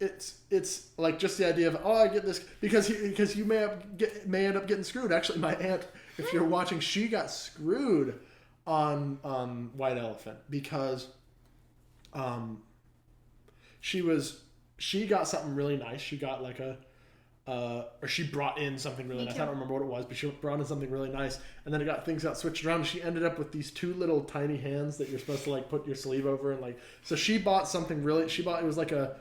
It's like just the idea of, oh, I get this because you may end up getting screwed. Actually, my aunt, if you're watching, she got screwed on White Elephant because she got something really nice. She got like or she brought in something really nice. I don't remember what it was, but she brought in something really nice, and then things got switched around. And she ended up with these 2 little tiny hands that you're supposed to like put your sleeve over, and like so she bought something really. It was like a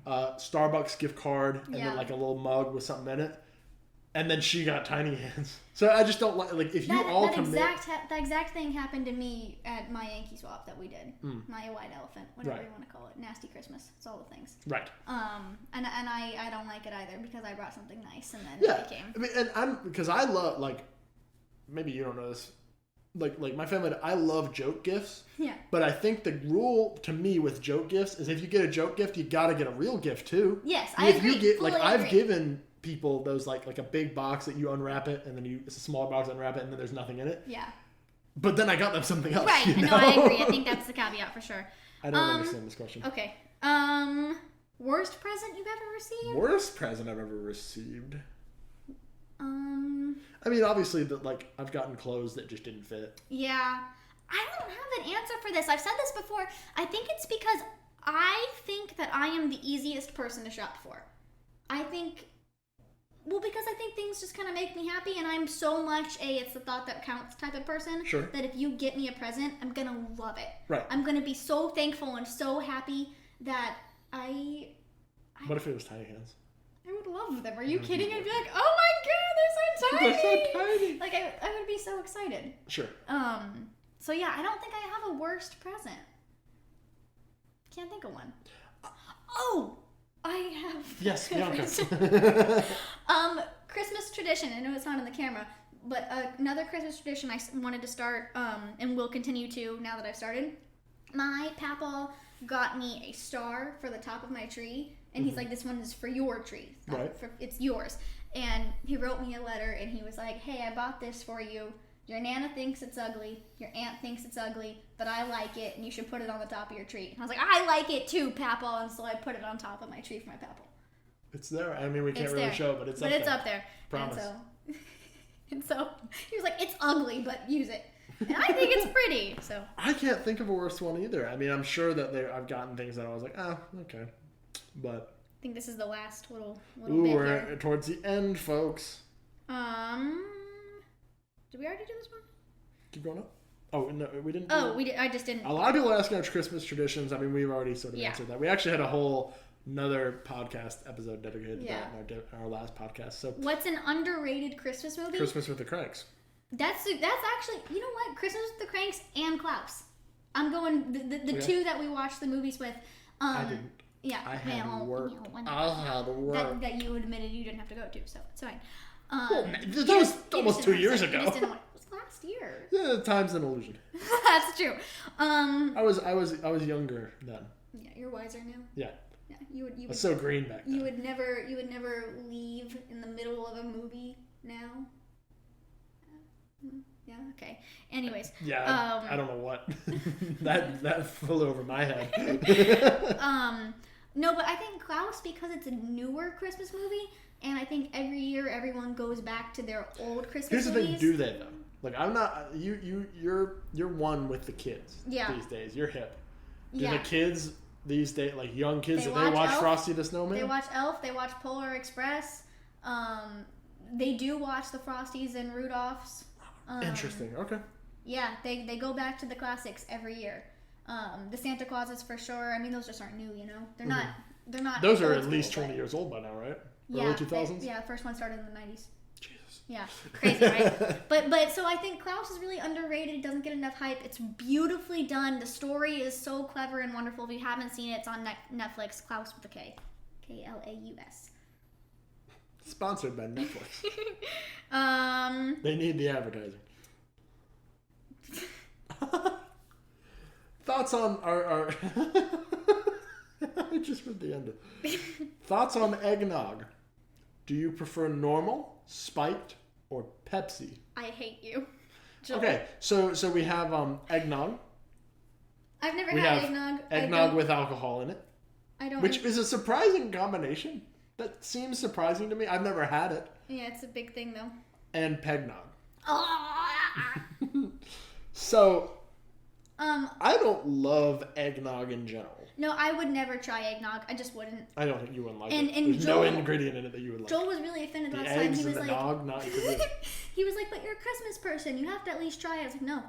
Starbucks gift card and then like a little mug with something in it. And then she got tiny hands. So I just don't like if you all commit. That exact thing happened to me at my Yankee swap that we did. My white elephant, whatever you want to call it. Nasty Christmas. It's all the things. Right. And I don't like it either because I brought something nice and then it became. I mean, because I love, like, maybe you don't know this. Like my family, I love joke gifts. Yeah. But I think the rule to me with joke gifts is if you get a joke gift, you got to get a real gift too. Yes, I agree. If you get, fully I've agree. given people those like a big box that you unwrap it and then it's a small box, unwrap it, and then there's nothing in it. Yeah. But then I got them something else. Right. You know? No, I agree. I think that's the caveat for sure. I don't understand this question. Okay. Worst present you've ever received? Worst present I've ever received. I mean, obviously, I've gotten clothes that just didn't fit. Yeah. I don't have an answer for this. I've said this before. I think it's because I think that I am the easiest person to shop for. Because I think things just kind of make me happy, and I'm so much it's the thought that counts type of person. Sure. That if you get me a present, I'm going to love it. Right. I'm going to be so thankful and so happy that What if it was tiny hands? I would love them. Are you kidding? I'd be like, oh my god, they're so tiny. They're so tiny. Like, I would be so excited. Sure. So yeah, I don't think I have a worst present. Can't think of one. Oh! I have. Yes, Bianca. Christmas tradition. I know it's not in the camera, but another Christmas tradition I wanted to start, and will continue to now that I've started. My papa got me a star for the top of my tree, and he's like, "This one is for your tree. Right. It's yours." And he wrote me a letter, and he was like, "Hey, I bought this for you. Your Nana thinks it's ugly. Your aunt thinks it's ugly, but I like it, and you should put it on the top of your tree." And I was like, "I like it too, Papa," and so I put it on top of my tree for my Papa. It's there. I mean, we can't really show it, but it's up there. But it's up there. Promise. And so he was like, "It's ugly, but use it." And I think it's pretty. So I can't think of a worse one either. I mean, I'm sure that I've gotten things that I was like, okay, but I think this is the last little bit we're here. towards the end, folks. Did we already do this one? Keep going up. Oh no, we didn't. We did. I just didn't. A lot of people ask about Christmas traditions. I mean, we've already sort of answered that. We actually had another podcast episode dedicated to that in our last podcast. So, what's an underrated Christmas movie? Christmas with the Cranks. That's actually, you know what? Christmas with the Cranks and Klaus. I'm going the two that we watched the movies with. I didn't. Yeah, I had work. That you admitted you didn't have to go to, so it's fine. That was almost 2 years ago. It was last year. Yeah, time's an illusion. That's true. I was younger then. Yeah, you're wiser now. Yeah. Yeah, you would. I was so green back then. You would never leave in the middle of a movie now. Yeah. Okay. Anyways. Yeah. I don't know what that flew over my head. No, but I think Klaus, because it's a newer Christmas movie, and I think every year everyone goes back to their old Christmas movies. Here's the thing, do they though? Like, I'm not. You're one with the kids. Yeah. These days, you're hip. Do Yeah. the kids these days, like young kids, They watch Elf. Frosty the Snowman? They watch Elf. They watch Polar Express. They do watch the Frosties and Rudolphs. Interesting. Okay. Yeah, they go back to the classics every year. The Santa Clauses for sure. I mean, those just aren't new, you know. They're not. They're not. Those are old at school, least but- 20 years old by now, right? Yeah, Early 2000s. Yeah, the first one started in the 90s. Jesus. Yeah, crazy, right? But so I think Klaus is really underrated. It doesn't get enough hype. It's beautifully done. The story is so clever and wonderful. If you haven't seen it, it's on Netflix. Klaus with a K, Klaus. Sponsored by Netflix. Um. They need the advertising. Thoughts on our I just read the end of Thoughts on eggnog. Do you prefer normal, spiked, or Pepsi? I hate you. Joel. Okay, so we have eggnog. I've never We had have eggnog. Eggnog with alcohol in it, I don't. which is a surprising combination. That seems surprising to me. I've never had it. Yeah, it's a big thing though. And pegnog. Oh. So, I don't love eggnog in general. No, I would never try eggnog. I just wouldn't. I don't think you wouldn't like And- it. and There's Joel- no ingredient in it that you would like. Joel was really offended The last time. eggs He was and the like, nog, not included. he was like, "But you're a Christmas person. You have to at least try it." I was like, "No,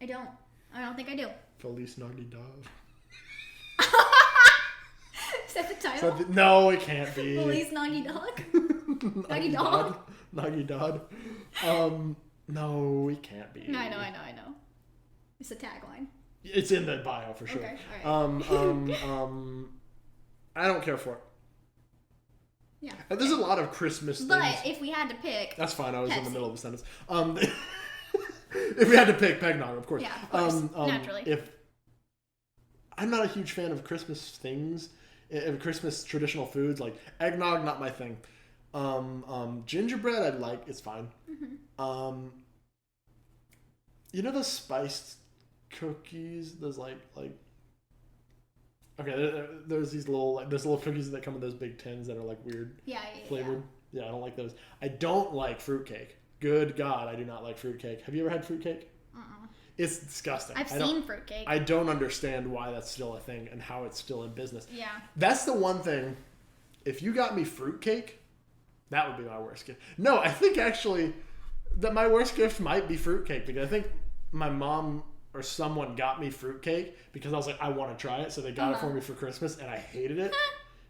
I don't. I don't think I do." Feliz Noggy Dog. Is that the title? No, it can't be. Feliz Noggy Dog. Noggy Dog? Nagi Dodd. No, we can't be. No, I know. It's a tagline. It's in the bio for sure. Okay, all right. I don't care for it. Yeah. There's a lot of Christmas things. But if we had to pick... That's fine, I was in the Pepsi. middle of a sentence. If we had to pick, Pegnog, of course. Yeah, of course. Naturally. I'm not a huge fan of Christmas things, of Christmas traditional foods, like eggnog, not my thing. Gingerbread, I'd like, it's fine. Mm-hmm. You know those spiced cookies? Those like okay, there's these little cookies that come in those big tins that are like weird flavored. Yeah, I don't like those. I don't like fruitcake. Good God, I do not like fruitcake. Have you ever had fruitcake? It's disgusting. I've seen fruitcake. I don't understand why that's still a thing and how it's still in business. Yeah. That's the one thing. If you got me fruitcake, that would be my worst gift. No, I think actually that my worst gift might be fruitcake, because I think my mom or someone got me fruitcake because I was like, I want to try it. So they got it for me for Christmas, and I hated it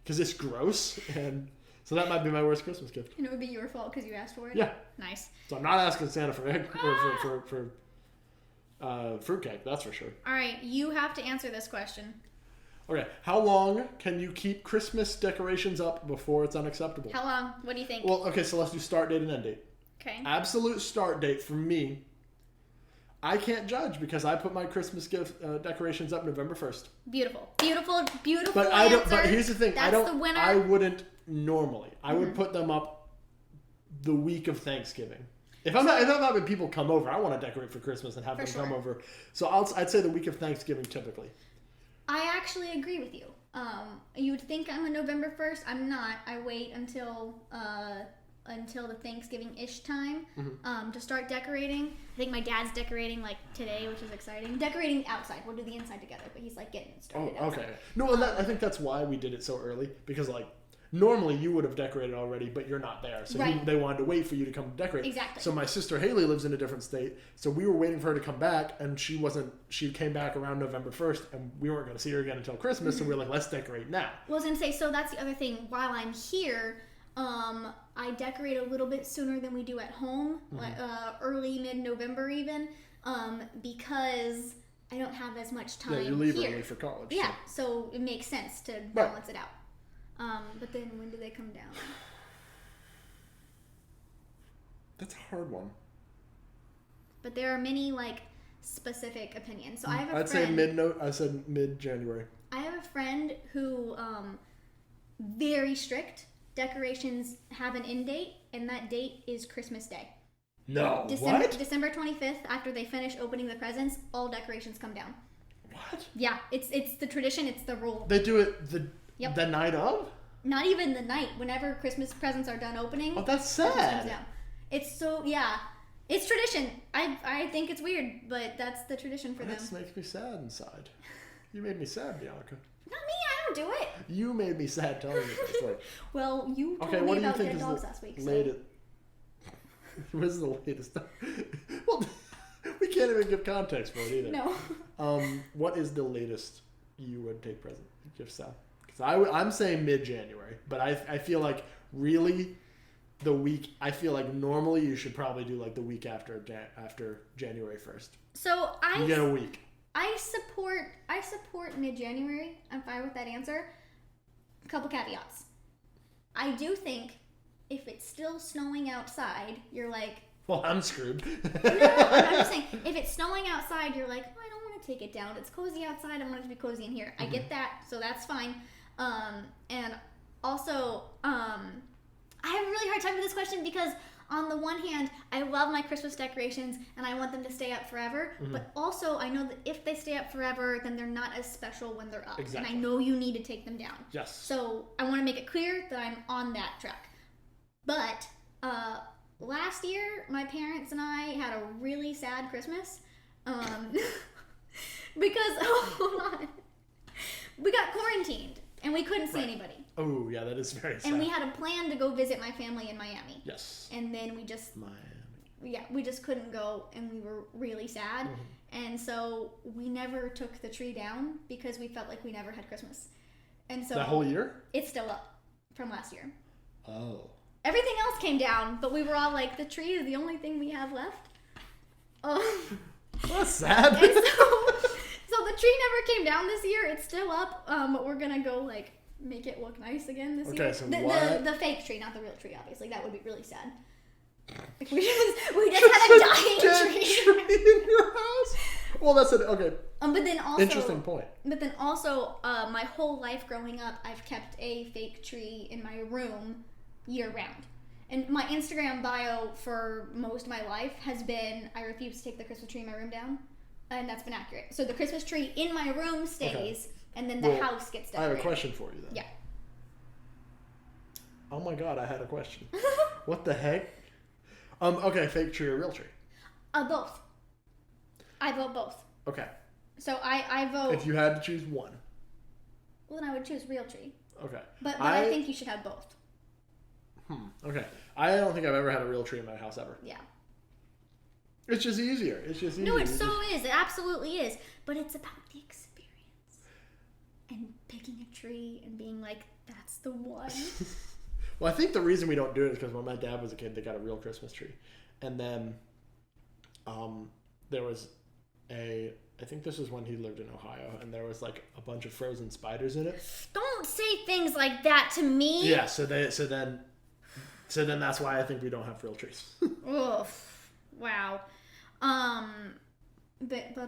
because it's gross. And so that might be my worst Christmas gift. And it would be your fault because you asked for it? Yeah. Nice. So I'm not asking Santa for egg or for fruitcake, that's for sure. All right, you have to answer this question. Okay, how long can you keep Christmas decorations up before it's unacceptable? How long? What do you think? Well, okay, so let's do start date and end date. Okay. Absolute start date for me, I can't judge because I put my Christmas gift decorations up November 1st. Beautiful. Beautiful But answer. But here's the thing. That's the winner. I wouldn't normally. I would put them up the week of Thanksgiving. If I'm not having people come over, I want to decorate for Christmas and have them come over. So I'd say the week of Thanksgiving typically. I actually agree with you. You would think I'm a November 1st. I'm not. I wait until the Thanksgiving-ish time to start decorating. I think my dad's decorating like today, which is exciting. Decorating outside. We'll do the inside together, but he's like getting it started. Oh, okay. No, and I think that's why we did it so early, because like normally you would have decorated already, but you're not there, so they wanted to wait for you to come decorate. Exactly. So my sister Haley lives in a different state, so we were waiting for her to come back, and she came back around November 1st, and we weren't going to see her again until Christmas, so we were like, let's decorate now. Well, I was going to say, so that's the other thing. While I'm here, I decorate a little bit sooner than we do at home, like early mid-November even, because I don't have as much time here. Yeah, you leave early for college. Yeah, so it makes sense to balance it out. But then when do they come down? That's a hard one. But there are many like specific opinions. So I have a I'd friend. I said mid-January. I have a friend who very strict. Decorations have an end date, and that date is Christmas Day. No, December what? December 25th, after they finish opening the presents, all decorations come down. What? Yeah, it's the tradition. It's the rule. They do it the night of? Not even the night. Whenever Christmas presents are done opening. Oh, that's Christmas sad. comes down. It's so it's tradition. I think it's weird, but that's the tradition for them. That makes me sad inside. You made me sad, Bianca. Not me. I don't do it. You made me sad telling me this. Like, Well, you told me what do you about think dead is dogs the last week. So. latest? What is the latest? Well, we can't even give context for it either. No. What is the latest you would take gifts out? Because I'm saying mid-January, but I feel like really the week. I feel like normally you should probably do like the week after January 1st. So you get a week. I support mid-January. I'm fine with that answer. A couple caveats. I do think if it's still snowing outside, you're like, well, I'm screwed. no, I'm just saying, if it's snowing outside, you're like, oh, I don't want to take it down. It's cozy outside. I want it to be cozy in here. I get that, so that's fine. And also, I have a really hard time with this question because on the one hand, I love my Christmas decorations and I want them to stay up forever. But also, I know that if they stay up forever, then they're not as special when they're up. Exactly. And I know you need to take them down. Yes. So I want to make it clear that I'm on that track. But last year, my parents and I had a really sad Christmas. Because, hold on. We got quarantined and we couldn't see anybody. Oh, yeah, that is very sad. And we had a plan to go visit my family in Miami. Yes. And then we just... Miami. Yeah, we just couldn't go and we were really sad. And so we never took the tree down because we felt like we never had Christmas. And so... That whole year? It's still up from last year. Oh. everything else came down, but we were all like, the tree is the only thing we have left. That's sad. And so the tree never came down this year. It's still up, but we're gonna go like make it look nice again this year. So the fake tree, not the real tree, obviously. That would be really sad. Like we just had a dying tree in your house. Well, that's it. Okay. But then also interesting point. But then also, my whole life growing up, I've kept a fake tree in my room year round. And my Instagram bio for most of my life has been, I refuse to take the Christmas tree in my room down. And that's been accurate. So the Christmas tree in my room stays, and then the house gets decorated. I have a question for you then. Yeah. Oh my god, I had a question. What the heck? Okay, fake tree or real tree? Both. I vote both. Okay. So I vote... If you had to choose one. Well, then I would choose real tree. Okay. But I think you should have both. Okay. I don't think I've ever had a real tree in my house ever. Yeah. It's just easier. No, it so is. It absolutely is. But it's about the experience. And picking a tree and being like, that's the one. Well, I think the reason we don't do it is because when my dad was a kid, they got a real Christmas tree. And then there was I think this was when he lived in Ohio, and there was like a bunch of frozen spiders in it. Don't say things like that to me. Yeah, so then that's why I think we don't have real trees. Oof. Wow. But what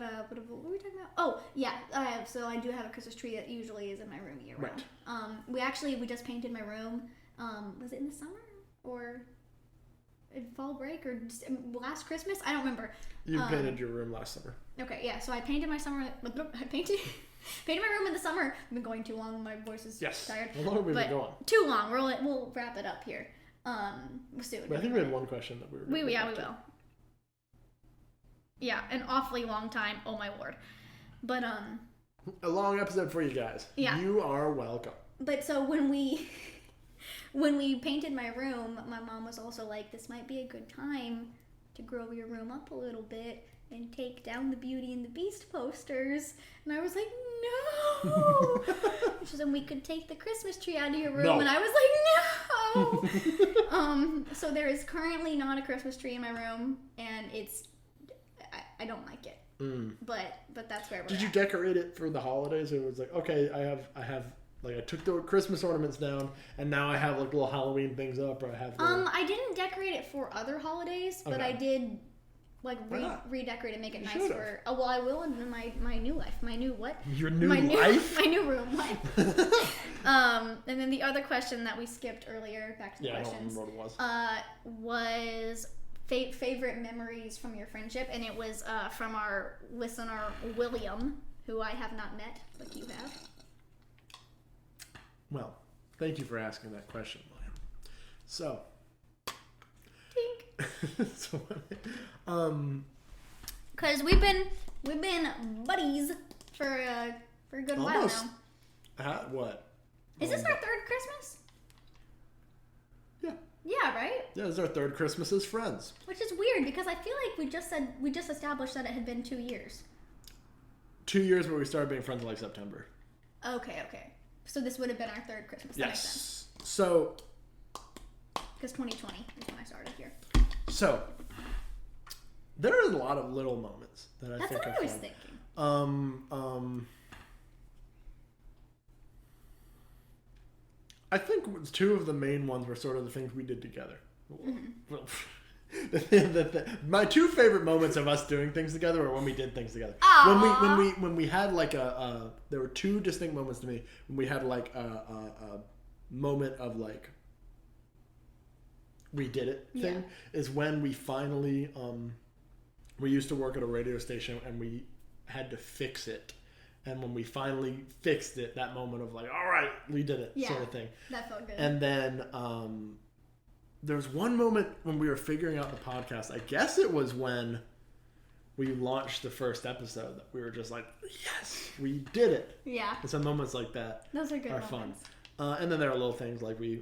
were we talking about? Oh, yeah. So I do have a Christmas tree that usually is in my room year round. Right. We just painted my room. Was it in the summer or in fall break or last Christmas? I don't remember. You painted your room last summer. Okay, yeah. So I painted my summer. I painted my room in the summer. I've been going too long. My voice is tired. How long have we been going? Too long. We'll wrap it up here. We'll see what but I think we had one question that we were. We will. Yeah, an awfully long time. Oh my lord. But a long episode for you guys. Yeah. You are welcome. But so when we painted my room, my mom was also like, this might be a good time to grow your room up a little bit and take down the Beauty and the Beast posters. And I was like, no. She said, we could take the Christmas tree out of your room. No. And I was like, no. So there is currently not a Christmas tree in my room, and I don't like it. But that's where we're Did you decorate it for the holidays? Or it was like, okay, I have like I took the Christmas ornaments down, and now I have like little Halloween things up, or I have. I didn't decorate it for other holidays, but I did like redecorate and make it nice for. Oh well, I will in my new life, my new what? Your new life? My new room life. And then the other question that we skipped earlier, back to the questions. I don't remember what it was. Was favorite memories from your friendship, and it was from our listener William, who I have not met, but you have. Well, thank you for asking that question, William. So, because we've been buddies for a good while now. What? Is this our third Christmas? Yeah. Yeah, right? Yeah, this is our third Christmas as friends. Which is weird because I feel like we just established that it had been 2 years. 2 years, but we started being friends in like September. Okay. So this would have been our third Christmas. That makes sense. So. Because 2020 is when I started here. So. There are a lot of little moments that I think are fun. That's what I was thinking. I think two of the main ones were sort of the things we did together. Mm-hmm. My two favorite moments of us doing things together are when we did things together. Aww. When we had like there were two distinct moments to me when we had like a moment of like we did it thing is when we finally we used to work at a radio station and we had to fix it. And when we finally fixed it, that moment of like, all right, we did it, sort of thing. That felt good. And then there was one moment when we were figuring out the podcast. I guess it was when we launched the first episode that we were just like, yes, we did it. Yeah. And some moments like that those are good moments. Fun. And then there are little things like we,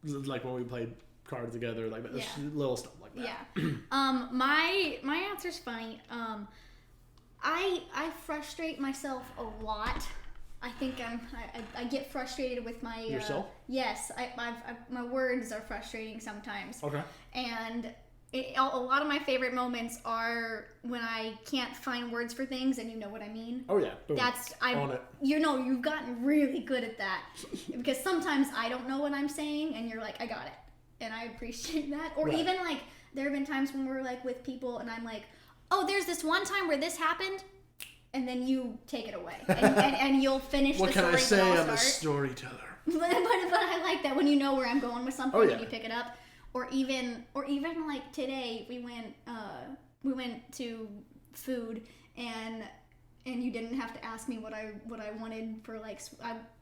like when we played cards together, like little stuff like that. Yeah. My answer's funny. I frustrate myself a lot. I think I get frustrated with my yourself. Yes, my words are frustrating sometimes. Okay. And a lot of my favorite moments are when I can't find words for things, and you know what I mean. Oh yeah. Boom. On it. You know, you've gotten really good at that because sometimes I don't know what I'm saying, and you're like, I got it, and I appreciate that. Or right. even like there have been times when we're like with people, and I'm like, oh, there's this one time where this happened. And then you take it away, and you'll finish the story. What can I say? I'm a storyteller. But I like that when you know where I'm going with something and you pick it up, or even like today we went to food and you didn't have to ask me what I wanted for like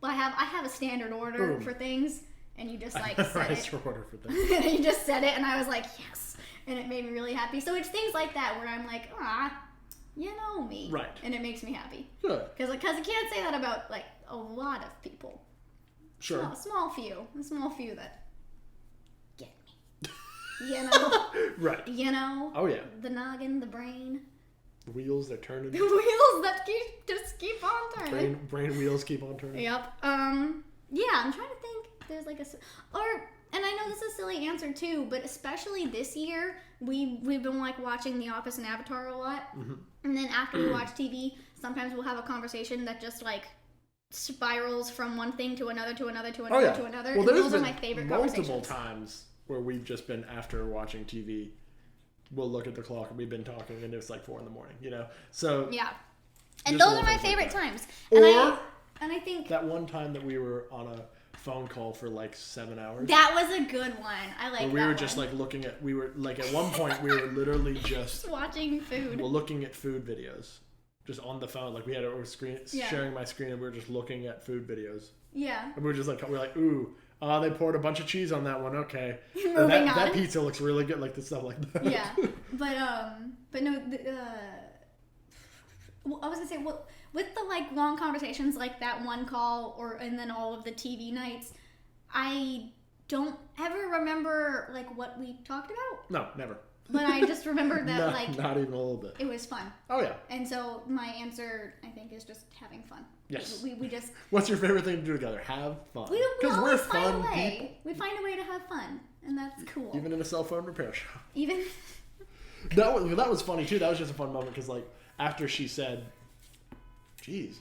I have a standard order for things, and you just like said it. Order for things. You just said it, and I was like yes, and it made me really happy. So it's things like that where I'm like you know me. Right. And it makes me happy. Good. Because I can't say that about, like, a lot of people. Sure. A small few that get me. You know? Right. You know? Oh, yeah. The noggin, the brain. The wheels, they're turning. The wheels that keep on turning. Brain wheels keep on turning. Yep. Yeah, I'm trying to think. There's, like, and I know this is a silly answer too, but especially this year, we've been like watching The Office and Avatar a lot. Mm-hmm. And then after we watch TV, sometimes we'll have a conversation that just like spirals from one thing to another to another to another to another. Well, and those are my favorite conversations. Multiple times where we've just been after watching TV, we'll look at the clock and we've been talking and it's like 4 a.m, you know? So yeah. And those are my favorite times. And I think that one time that we were on a phone call for like 7 hours. That was a good one. I like that. We were just like we were like at one point we were literally just watching food. Well, looking at food videos, just on the phone. Like we had our screen sharing my screen, and we were just looking at food videos. Yeah. And we were just like ooh, they poured a bunch of cheese on that one. Okay. Moving on. That pizza looks really good. Like the stuff like that. Yeah, but no. I was gonna say with the like long conversations like that one call and then all of the TV nights, I don't ever remember like what we talked about. No, never. But I just remember that not even a little bit. It was fun. Oh yeah. And so my answer I think is just having fun. Yes. We just. What's your favorite thing to do together? Have fun. Because we're fun people. We find a way to have fun, and that's cool. Even in a cell phone repair shop. Even. That was funny too. That was just a fun moment because like after she said, "Geez,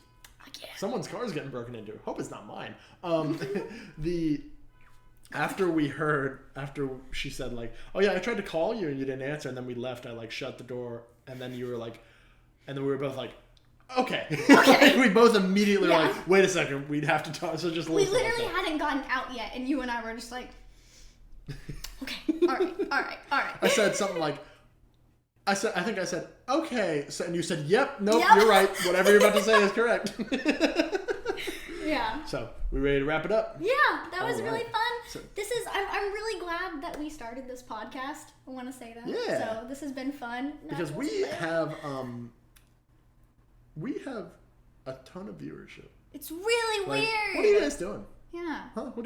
someone's car is getting broken into. Hope it's not mine." After she said like, "Oh yeah, I tried to call you and you didn't answer," and then we left. I like shut the door, and then you were like, and then we were both like, "Okay." Like, we both immediately were like, "Wait a second, we'd have to talk." So just we literally hadn't gotten out yet, and you and I were just like, "Okay, all right." I said something like. I think I said, okay. So, and you said, yep, nope, You're right. Whatever you're about to say is correct. Yeah. So, we ready to wrap it up? Yeah, that was really fun. I'm really glad that we started this podcast. I want to say that. Yeah. So, this has been fun. Because we have a ton of viewership. It's really weird. What are you guys doing? Yeah. Huh? What are you